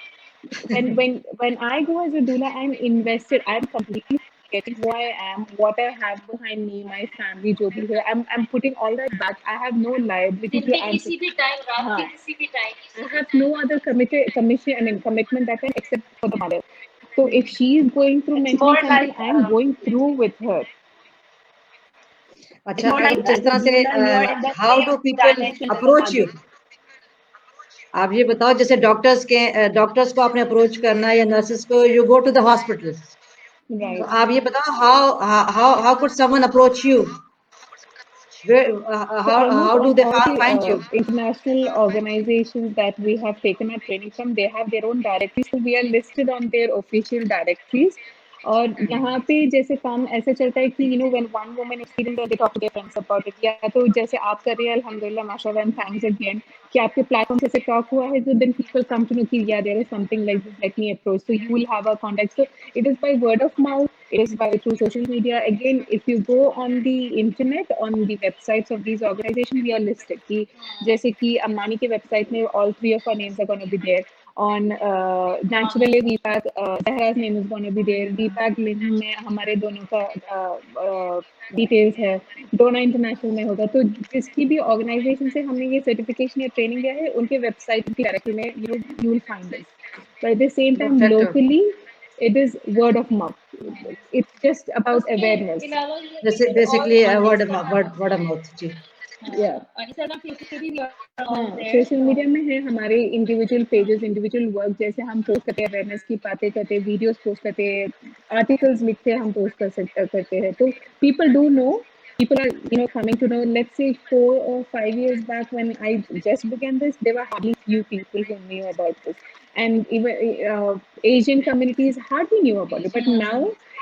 when I go as a doula, I'm invested. I'm completely getting who I am, what I have behind me, my family, जो भी है. I'm putting all that back. I have no liability दिन to के answer. किसी भी time, रात के हाँ. किसी भी time, I have no other commitment that time except for the mother. So if she is going through It's mentally more something, like I'm going through with her. it's अच्छा, more like जिस as a तरह से doula, you are in the how same do people dimension as a approach you, mother. आप ये बताओ, जैसे doctors को आपने अप्रोच करना या नर्सेस को, you go to the hospital, Right. तो आप ये बताओ how could someone approach you, So almost how do they all the find you? international organizations that we have taken our training from, they have their own directories. So we are listed on their official directories. और यहाँ पे जैसे काम ऐसे चलता है कि when one woman experiences, they talk to their friends about it. या तो जैसे आप कर रहे हैं, अल्हम्दुलिल्लाह, माशाल्लाह, and thanks again कि आपके प्लेटफॉर्म से टॉक हुआ है, so then people come to know कि yeah, there is something like this, let me approach. So you will have a contact. So it is by word of mouth. It is by through social media. Again, if you go on the internet, on the websites of these organizations, we are listed. कि जैसे कि अम्मानी के website में all three of our names are going to be there. On naturally Deepak, Zahra's name is going to be there. Deepak Lin में हमारे दोनों का details है. डोना इंटरनेशनल में होगा. तो जिसकी भी ऑर्गेनाइजेशन से हमने ये सर्टिफिकेशन या ट्रेनिंग लिया है, उनके वेबसाइट की डायरेक्टली में you will find this. But at the same time, Perfect. locally, it is word of mouth. It's just about उसके awareness. अलावा ये बेसिकली और वर्ड Instagram, ऑफ माउथ जी. Yeah. और Instagram, Facebook पे भी हाँ, there, सोशल so मीडिया में है हमारे इंडिविजुअल पेजेस, इंडिविजुअल वर्क, जैसे हम पोस्ट करते हैं, अवेयरनेस की बातें करते हैं, वीडियोस पोस्ट करते हैं, आर्टिकल्स लिखते हैं, हम पोस्ट करते हैं. तो people do know, people are coming to know. Let's say 4 or 5 years back when I just began this, there were hardly few people who knew about this, and even Asian communities hardly knew about it. But now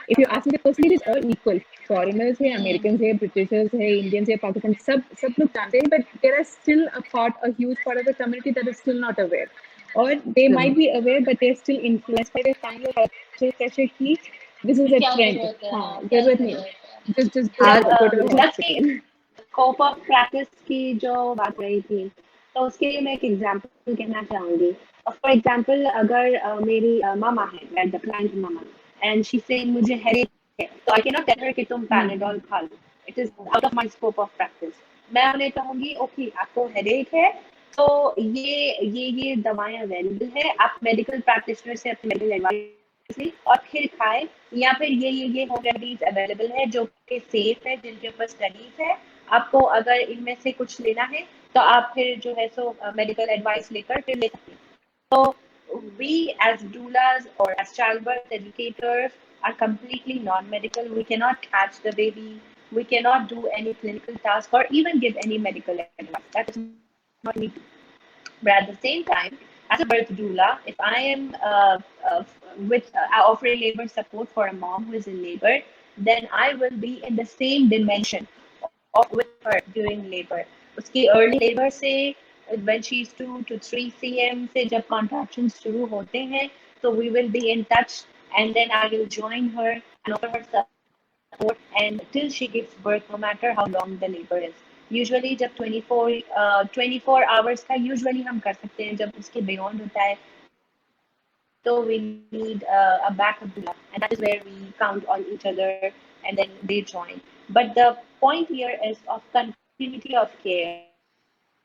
if you ask me, the percentage is all equal. Foreigners है, Americans है, Britishers है, Indians है, Pakistan, सब लोग जानते हैं, but there is still a huge part of the community that is still not aware, or they might be aware but they're still influenced by their family or cultural pressure कि this is a क्या trend. जरूरत है, हाँ, क्या जरूरत नहीं, जरूरत है. just go to the Plus की hospital. scope of practice की जो बात रही थी, तो उसके लिए मैं एक एग्जांपल कहना चाहूंगी. फॉर एग्जांपल, अगर मेरी मामा है, the client mama, and she say मुझे हेडेक है, तो I can not tell her कि तुम पैनाडोल खा लो. It is out of my scope of practice. मैं उन्हें कहूंगी, ओके, आपको हेडेक है, तो ये दवाएं अवेलेबल है, आप मेडिकल प्रैक्टिशनर से अपनी मेडिकल एडवाइस और फिर खाएं, या फिर ये होम रेमेडीज अवेलेबल है जो कि सेफ है, जिनके ऊपर स्टडीज है. आपको अगर इनमें से कुछ लेना है तो आप फिर जो है सो मेडिकल एडवाइस लेकर फिर ले सकते हैं. तो we as doulas or as childbirth educators are completely non-medical. We cannot catch the baby. We cannot do any clinical task or even give any medical advice. That is not me. But at the same time, as a birth doula, if I am offering labor support for a mom who is in labor, then I will be in the same dimension of with her during labor. उसकी early labor से when she is 2 to 3 cm से जब contractions शुरू होते हैं, so we will be in touch, and then I will join her and offer her support and till she gives birth, no matter how long the labor is. Usually जब 24 hours का usually हम कर सकते हैं, जब उसके beyond होता है, so we need a backup doula, and that is where we count on each other, and then they join. But the point here is of continuity of care.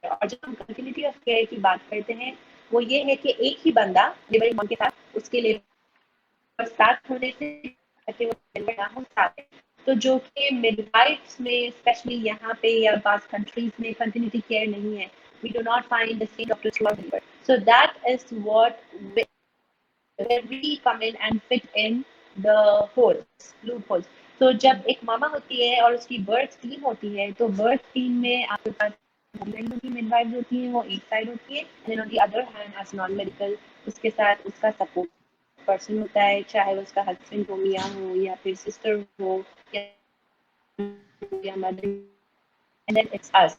और जब हम continuity of care की बात करते हैं, वो ये है कि एक ही बंदा डिलीवरी मॉम के साथ उसके लिए स्टार्ट होने से ताकि वो डिलीवर ना हो साथ. तो जो कि मिडवाइफ्स में स्पेशली यहाँ पे या पास कंट्रीज में कंटिन्यूटी केयर नहीं है, we do not find the same doctors who are delivered. So that is what where we come in and fit in the holes, loopholes. So जब एक मामा होती है और उसकी बर्थ टीम होती है, तो बर्थ टीम में आपके पास मिडवाइफ होती है, वो एक साइड होती है, and on the other hand as non medical उसके साथ उसका सपोर्ट पर्सन होता है, चाहे वो उसका हस्बैंड हो, मियाँ हो, या फिर सिस्टर हो, या mother, and then it's us.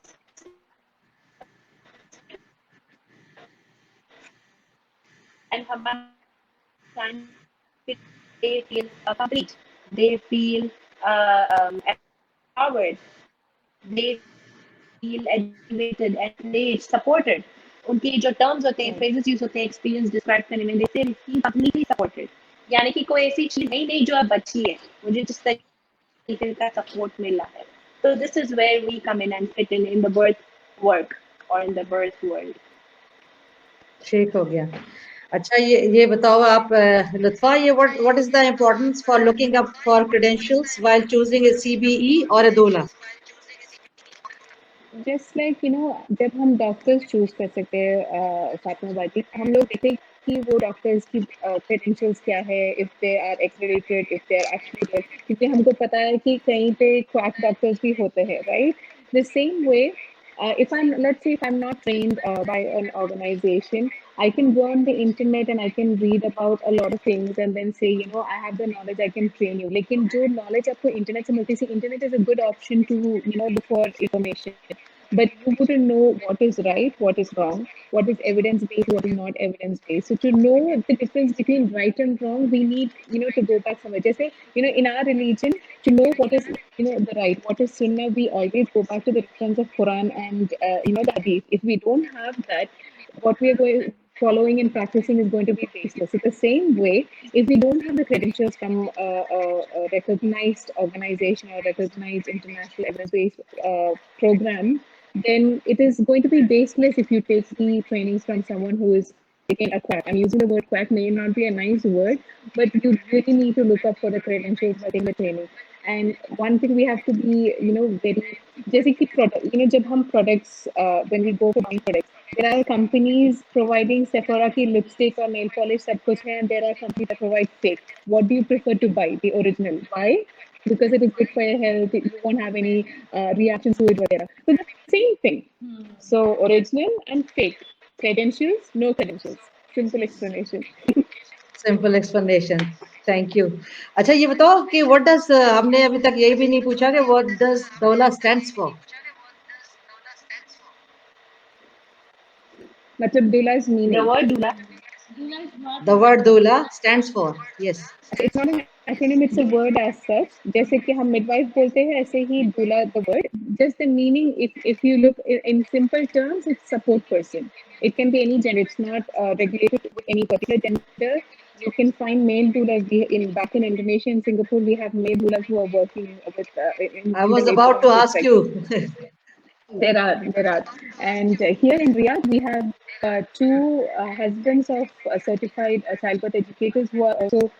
and they feel complete, they feel empowered, they feel educated, encouraged, supported. उनके जो terms होते हैं, phrases use होते हैं, experience describe करने में, they feel completely supported. यानी कि कोई ऐसी चीज नहीं जो अब बची है, मुझे जिस तरीके का support मिला है. So this is where we come in and fit in the birth work or in the birth world. ठीक हो गया. अच्छा, ये बताओ आप लुत्फा, ये what is the importance for looking up for credentials while choosing a CBE or a doula? Just like जब हम डॉक्टर्स चूज कर सकते हैं फातिमा बाटी, हम लोग देखते हैं कि वो डॉक्टर्स की क्रेडेंशियल्स क्या है, if they are accredited, if they are actually good, क्योंकि हमको पता है कि कहीं पे क्वैक डॉक्टर्स भी होते हैं, right? The same way, if I'm not trained by an organization, I can go on the internet and I can read about a lot of things and then say, I have the knowledge, I can train you. लेकिन जो knowledge आपको internet से मिलती है, internet is a good option to look for information, but you wouldn't know what is right, what is wrong, what is evidence based, what is not evidence based. So to know the difference between right and wrong, we need to go back somewhere. Just say, in our religion, to know what is the right, what is sunnah, we always go back to the reference of Quran and the hadith. If we don't have that, what we are following and practicing is going to be baseless. So the same way, if we don't have the credentials from a recognized organization or recognized international evidence-based program, then it is going to be baseless if you take the trainings from someone who is taking a quack. I'm using the word quack, may not be a nice word, but you really need to look up for the credentials by taking the training. And one thing we have to be, very, जैसे कि product, जब हम products, when we go for buying products, there are companies providing Sephora की lipstick or nail polish सब कुछ है, and there are companies that provide fake. What do you prefer to buy? The original. Why? Because it is good for your health. You won't have any reactions to it, whatever. So the same thing. So original and fake. Credentials, no credentials. Simple explanation. Simple explanation. Thank you. अच्छा, ये बताओ कि what does हमने अभी तक यही भी नहीं पूछा कि what does doula stands for? मतलब doula is meaning. The word doula. The word doula stands for, yes. It's not an acronym, it's a word as such. जैसे कि हम midwife बोलते हैं, ऐसे ही doula the word. Just the meaning, if you look in simple terms, it's support person. It can be any gender. It's not regulated with any particular gender. You can find male doulas back in Indonesia and Singapore. We have male doulas who are working with. I was about to ask you. There are, and here in Riyadh we have two husbands of certified childbirth educators who are also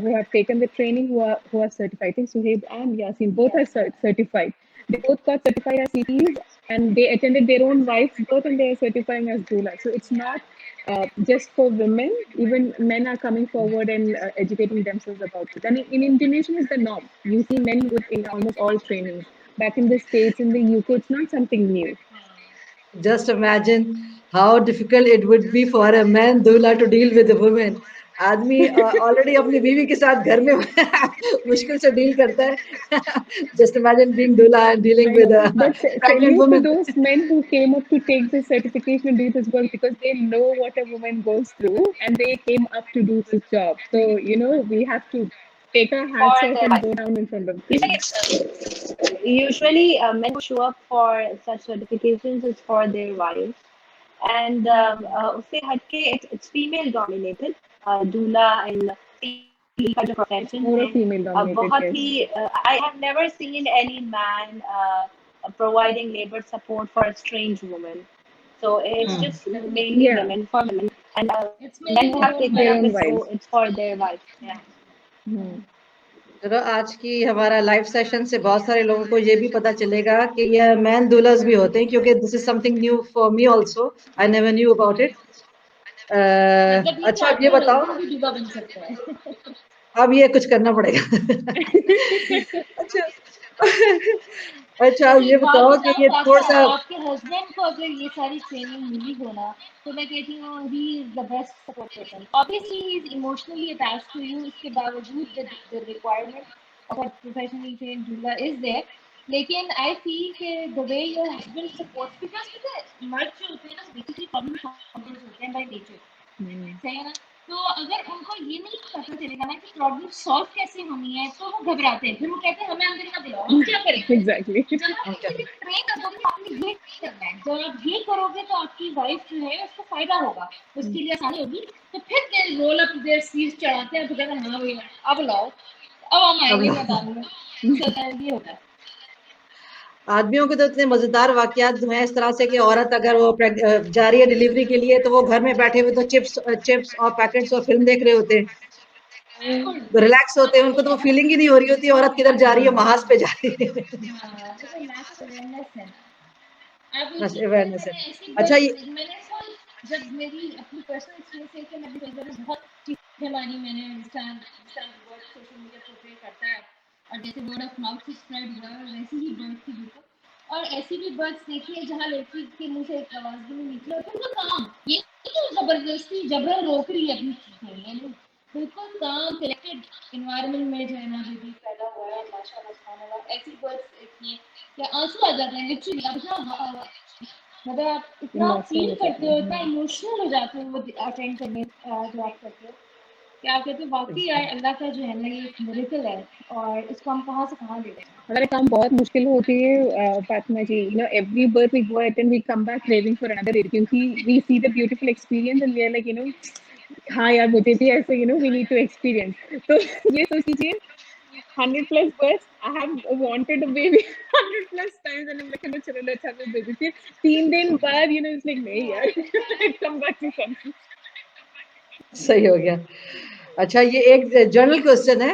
who have taken the training, who are certified. I think Suhaib and Yasin both are certified. They both got certified as CTs, and they attended their own wife's birth, and they are certifying as doula. So it's not just for women. Even men are coming forward and educating themselves about it. And in Indonesia is the norm. You see men in almost all trainings. Back in the States, in the UK, it's not something new. Just imagine how difficult it would be for a man doula to deal with a woman. आदमी already अपनी बीवी के साथ घर में मुश्किल से deal करता है. Just imagine being doula and dealing with a pregnant woman. To those men who came up to take this certification and do this work, because they know what a woman goes through and they came up to do this job. So we have to take our hats off and go down in front of them. Usually, men who show up for such certifications is for their wives, and उससे हटके it's female dominated. Doula and का जो profession More है, female dominated. बहुत ही I have never seen any man providing labor support for a strange woman. So it's just mainly women for women, and men who have taken up this role, it's for their wives. Yeah. चलो, आज की हमारा live session से बहुत सारे लोगों को ये भी पता चलेगा कि ये मैन दूल्हास भी होते हैं, क्योंकि this is something new for me also. I never knew about it. अच्छा, अब ये बताओ, अब ये कुछ करना पड़ेगा. अच्छा, अब ये बताओ कि ये थोड़ा सा आपके हस्बैंड को अगर ये सारी ट्रेनिंग मिली हो ना, तो मैं कहती हूँ he is the best support person. Obviously he is emotionally attached to you. इसके बावजूद the requirement of a professionally trained doula is there. लेकिन आई फील कि the way your husband supports, because मर्द जो होते हैं ना बेसिकली प्रॉब्लम सॉल्वर्स होते हैं बाय नेचर. सही है ना। तो अगर उनको ये नहीं पता चलेगा ना कि प्रॉब्लम सॉल्व कैसे होनी है, तो वो घबराते हैं, फिर वो कहते हैं हमें अंदर का दिलाओ, हम क्या करेंगे। Exactly. जब आप किसी भी ट्रेन कर दोगे तो आपने ये करना है, जब आप ये करोगे तो आपकी वाइफ जो है उसको फायदा होगा, उसके लिए आसानी होगी। तो फिर दे रोल अप देयर स्लीव्स चढ़ाते हैं, तो कहते हैं हाँ भैया अब लाओ, अब हम आएंगे मैदान में। ये होता है। आदमियों के तो इतने मजेदार वाकयात जो हैं इस तरह से कि औरत अगर वो जा रही है डिलीवरी के लिए, तो वो घर में बैठे हुए तो चिप्स और पैकेट्स और फिल्म देख रहे होते हैं, बिल्कुल। तो रिलैक्स होते हैं, उनको तो वो फीलिंग ही नहीं हो रही होती है औरत किधर जा रही है, महाज पे जा रही है। हाँ, देखो लैक ऑफ अवेयरनेस है ना। अब बस एक बार अवेयरनेस है। मैंने ऐसी अच्छा बर्ड्स ये मैंने सर, जब मेरी अपनी पर्सनल एक्सपीरियंस है कि मैंने कई बार बहुत चीज़ें मानी, मैंने वर्ड सोशल मीडिया पोर्ट्रे करता है, और जैसे वर्ड ऑफ माउथ से स्प्रेड हुआ है, वैसे ही बर्ड्स की बिल्कुल। और ऐसी भी बर्ड्स देखी है जहाँ लड़की के मुंह से एक आवाज़ भी नहीं निकली, और फिर वो काम ये नहीं कि जबरदस्ती जबरन रोक रही है अपनी चीज़ें, यानी बिल्कुल काम कलेक्टेड इन्वायरमेंट में जो है ना बेबी पैदा हुआ है, माशाल्लाह सुभान अल्लाह। ऐसी बर्ड्स देखी हैं कि आंसू आ जाते हैं लिटरली। अब इतना मतलब आप इतना Emotional फील होता करते है। हो, इतना इमोशनल हो जाते हो वो अटेंड करने जो आप करते हो, कि आप कहते हो वाकई यार अल्लाह का जो है ना ये एक मिरेकल है, और इसको हम कहाँ से कहाँ ले गए। हमारे काम बहुत मुश्किल होती है फातिमा जी, you know, every birth we go at and we come back craving for another baby, क्योंकि we see the beautiful experience and we are like, you know, हाँ यार मुझे भी ऐसे, you know, we need to experience. तो ये सोच लीजिए 100 plus births I have wanted a baby 100 plus times and I'm like, चलो चलो let's have a baby. फिर 3 दिन बाद, you know, it's like नहीं यार come back to senses. सही हो गया। अच्छा ये एक जनरल क्वेश्चन है,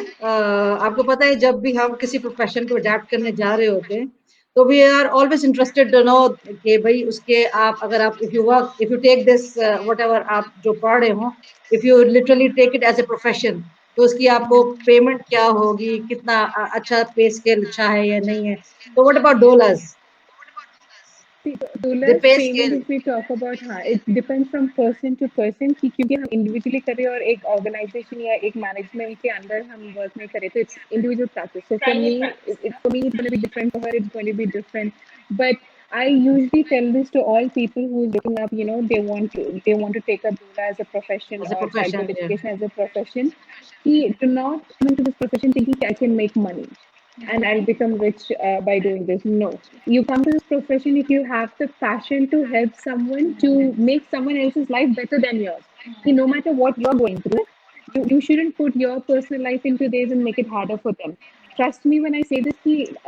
आपको पता है जब भी हम किसी प्रोफेशन को अडेप्ट करने जा रहे होते हैं, तो we are always interested to know कि भाई उसके आप अगर आप if you take this whatever आप जो पढ़ रहे हो, if you literally take it as a profession, तो उसकी आपको पेमेंट क्या होगी, कितना अच्छा पे स्केल अच्छा है या नहीं है। तो what about doulas, the dollars pay payment scale? If we talk about, हाँ it depends from person to person, कि क्योंकि हम इंडिविजुअली करें और एक ऑर्गेनाइजेशन या एक मैनेजमेंट के अंदर हम वर्क नहीं करें, तो it's individual practice. So for me private practice for me it's going to be different, for her it's going to be different, but I usually tell this to all people who is looking up, you know, they want to take up doula as a profession as a or childbirth profession? education as a profession. Do not come into this profession thinking I can make money and I'll become rich by doing this. No, you come to this profession if you have the passion to help someone, to make someone else's life better than yours. No matter what you're going through, you shouldn't put your personal life into theirs and make it harder for them. Trust me when I say this,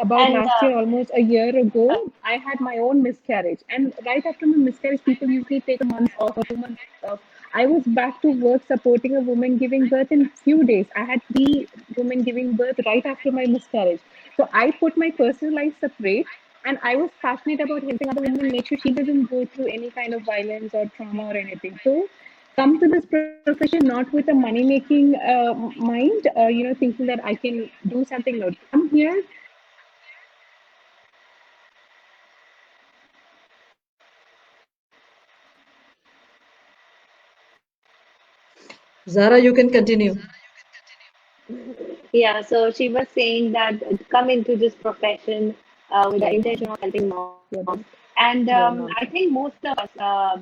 about And last year, almost a year ago, I had my own miscarriage. And right after my miscarriage, people usually take a month off or 2 months off. I was back to work supporting a woman giving birth in few days. I had 3 women giving birth right after my miscarriage. So I put my personal life separate, and I was passionate about helping other women and make sure she doesn't go through any kind of violence or trauma or anything. So come to this profession not with a money making mind, thinking that I can do something. No, come here. Zara, you can continue. yeah, so she was saying that come into this profession with the intention of helping moms. And I think most of us,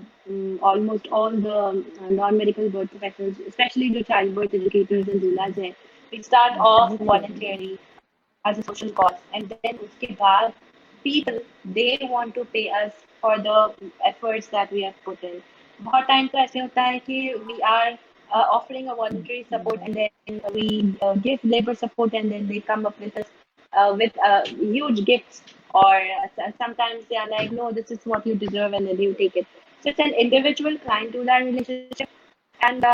almost all the non-medical birth professionals, especially the childbirth educators and doulas, we start off voluntarily as a social cause, and then uske baad, people they want to pay us for the efforts that we have put in. बहुत time तो ऐसे होता है कि we are offering a voluntary support, and then we give labor support, and then they come up with us with huge gifts, or sometimes they are like, no, this is what you deserve, and then you take it. So it's an individual client to that relationship, and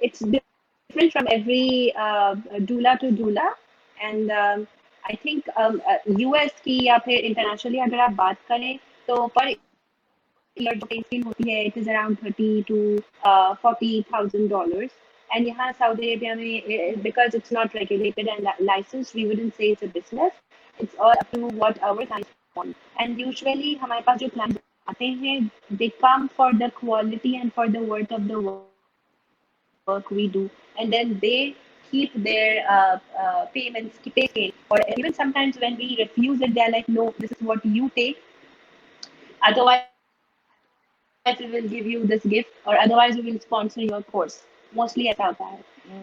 it's different from every doula to doula. And I think US की या फिर internationally अगर आप बात करें तो per year जो pay scale होती है, it is around 30 to $40,000. And यहाँ Saudi Arabia में, because it's not regulated and licensed, we wouldn't say it's a business. It's all up to what our clients want. And usually हमारे पास जो clients आते हैं, they come for the quality and for the worth of the work we do, and then they keep their payments, pay scale, or even sometimes when we refuse it, they're like, no, this is what you take. Otherwise, we will give you this gift, or otherwise we will sponsor your course. Mostly ऐसा होता है.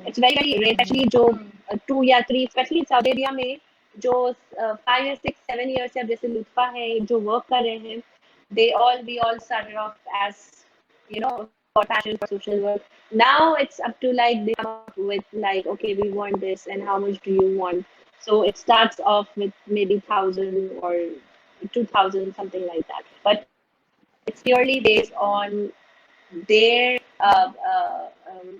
It's very very rare, especially जो 2 या 3, especially Saudi Arabia में जो 5 या 6 7 years से अब जैसे लुत्फा है जो work कर रहे हैं, we all started off as, you know, for passion, for social work. Now it's up to like they come up with like, okay, we want this, and how much do you want? So it starts off with maybe 1,000 or 2,000, something like that. But it's purely based on their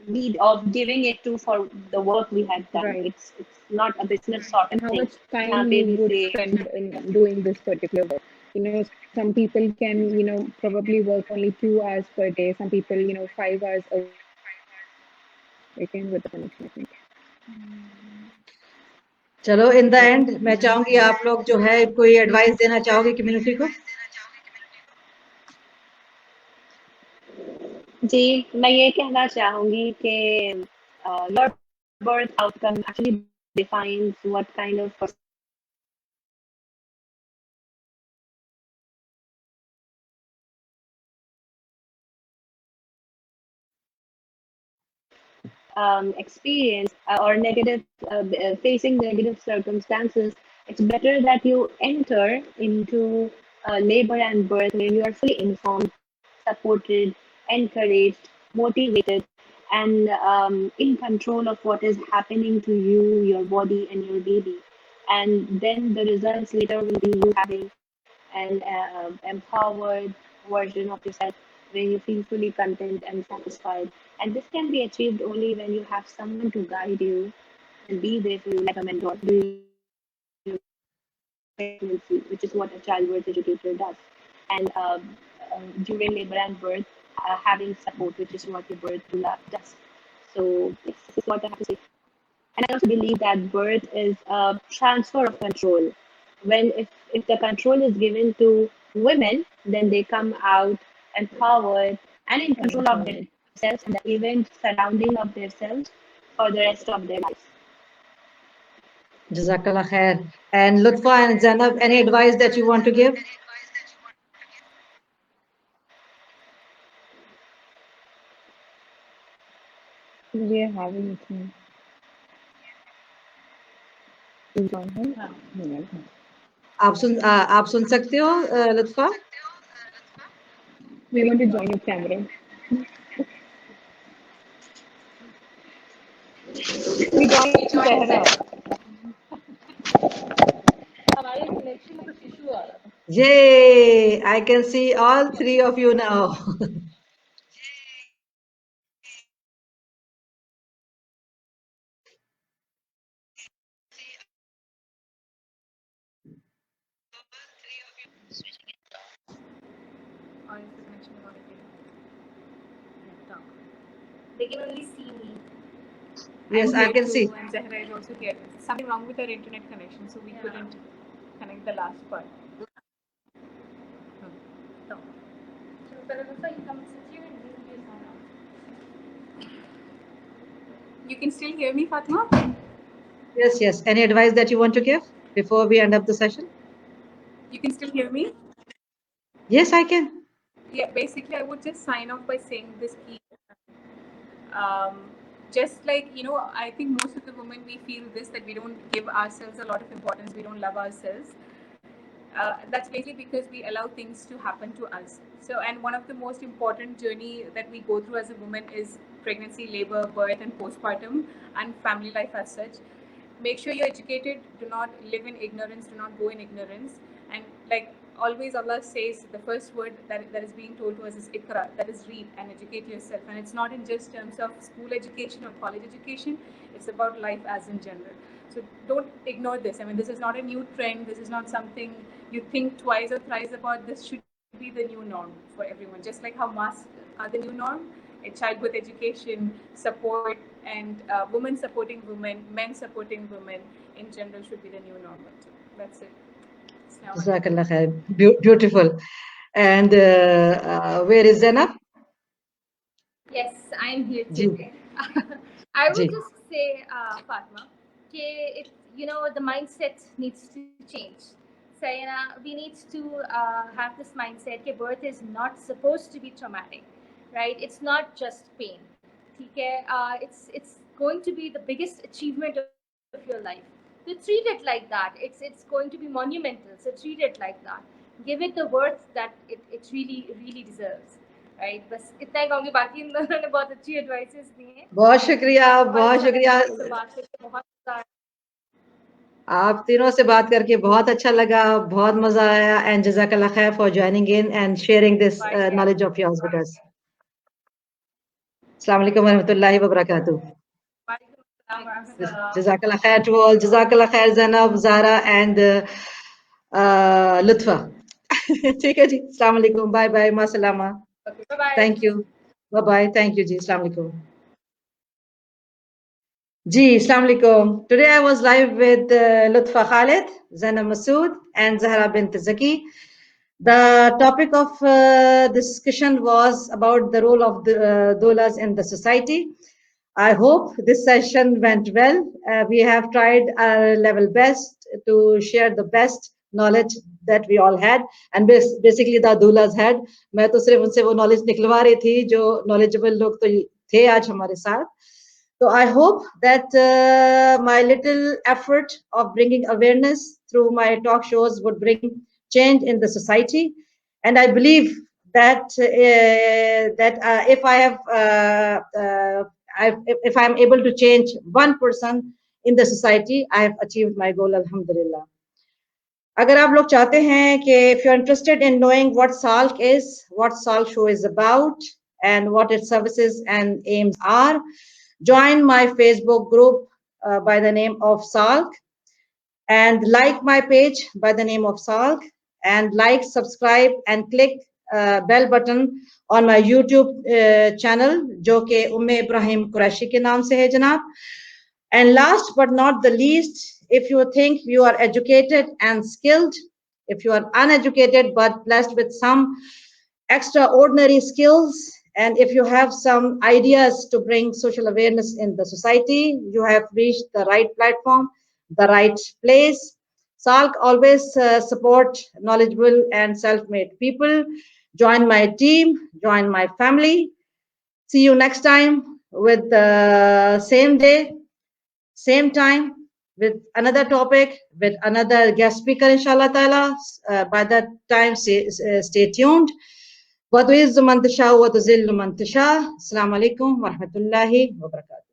need of giving it to for the work we had done. Right. It's not a business sort And of how thing. much time Now you we would say, spend in doing this particular work. You know, some people can, you know, probably work only 2 hours per day. Some people, you know, 5 hours a weekend with the connection, I think. चलो in the end मैं चाहूंगी आप लोग जो है कोई advice देना चाहोगे कम्युनिटी को? जी, मैं ये कहना चाहूंगी कि your birth outcome actually defines what kind of person experience or negative facing negative circumstances. It's better that you enter into labor and birth where you are fully informed, supported, encouraged, motivated, and in control of what is happening to you, your body, and your baby. And then the results later will be you having an empowered version of yourself where you feel fully content and satisfied. And this can be achieved only when you have someone to guide you and be there for you like a mentor during pregnancy, which is what a childbirth educator does. And during labor and birth, having support, which is what your birth doula does. So yes, this is what I have to say. And I also believe that birth is a transfer of control. When if the control is given to women, then they come out empowered and in control of themselves and the event surrounding of themselves for the rest of their lives. Jazakallah khair. And Lutfa and Zainab, any advice that you want to give? We are having it. Join her? Yeah. आप सुन सकते हो लुत्फा? We want to join your camera. We join Zahra. हमारे selection में कुछ issue आ रहा था. Yay! I can see all three of you now. और इससे connection में होने के लिए. They can only see me. Yes, I'm I here can too, see. and Zahra is also here. Something wrong with our internet connection, so we couldn't connect the last part. So, Paranusa, you come sit here and we'll be on out. You can still hear me, Fatma? Yes, yes. Any advice that you want to give before we end up the session? You can still hear me? Yes, I can. Yeah, basically, I would just sign off by saying this key. Just like, you know, I think most of the women, we feel this, that we don't give ourselves a lot of importance, we don't love ourselves. That's basically because we allow things to happen to us. So, and one of the most important journey that we go through as a woman is pregnancy, labor, birth, and postpartum, and family life as such. Make sure you're educated. Do not live in ignorance. Do not go in ignorance. And like always, Allah says the first word that is being told to us is Iqra, that is read and educate yourself. And it's not in just terms of school education or college education. It's about life as in general. So don't ignore this. I mean, this is not a new trend. This is not something you think twice or thrice about. This should be the new norm for everyone. Just like how masks are the new norm, childbirth education, support, and women supporting women, men supporting women in general should be the new normal too. That's it. Jazakallah khair. Beautiful. And where is Zainab? Yes, I am here Ji. too. I would Ji. just say, Fatma, it, you know, the mindset needs to change. Sayana, we need to have this mindset that birth is not supposed to be traumatic, right? It's not just pain. Okay? It's going to be the biggest achievement of your life. So treat it like that. It's going to be monumental. So treat it like that. Give it the worth that it really deserves. Right? बस इतना ही कहूँगी. बाकी इन दोनों ने बहुत अच्छी advices दी हैं. बहुत शुक्रिया, बहुत शुक्रिया. बात करके बहुत मजा आया. आप तीनों से बात करके बहुत अच्छा लगा, बहुत मजा आया. And jazakallah khair for joining in and sharing this knowledge of yours with us. Assalamu alaikum warahmatullahi wabarakatuh. Jazakallah khair to all. Jazakallah khair Zainab, Zara and Lutfa. ठीक है जी. Assalamu alaikum. Bye bye. Ma salama. Bye-bye. Thank you. Bye bye. Thank you ji. Assalamu alaikum. Ji, Assalamu alaikum. Today I was live with Lutfa Khalid, Zainab Masood and Zahra bint Zaki. The topic of discussion was about the role of the doulas in the society. I hope this session went well. We have tried our level best to share the best knowledge that we all had, and basically the doulas had. मैं तो सिर्फ उनसे वो knowledge निकलवा रही थी जो knowledgeable लोग तो थे आज हमारे साथ. So I hope that my little effort of bringing awareness through my talk shows would bring change in the society, and I believe that if I have if I am able to change one person in the society, I have achieved my goal. Alhamdulillah. अगर आप लोग चाहते हैं कि if you are interested in knowing what SALC is, what SALC show is about, and what its services and aims are, join my Facebook group by the name of SALC, and like my page by the name of SALC, and like, subscribe, and click bell button on my YouTube channel, जो कि उम्मे इब्राहिम कुरैशी के नाम से है जनाब. And last but not the least, if you think you are educated and skilled, if you are uneducated but blessed with some extraordinary skills, and if you have some ideas to bring social awareness in the society, you have reached the right platform, the right place. SALC always support knowledgeable and self-made people. Join my team, join my family. See you next time with the same day, same time, with another topic, with another guest speaker, inshallah ta'ala. By that time, stay tuned. وَتُعِزُّ مَن تَشَاءُ وَتُذِلُّ مَن تَشَاءُ. Assalamu alaikum wa rahmatullahi wa barakatuh.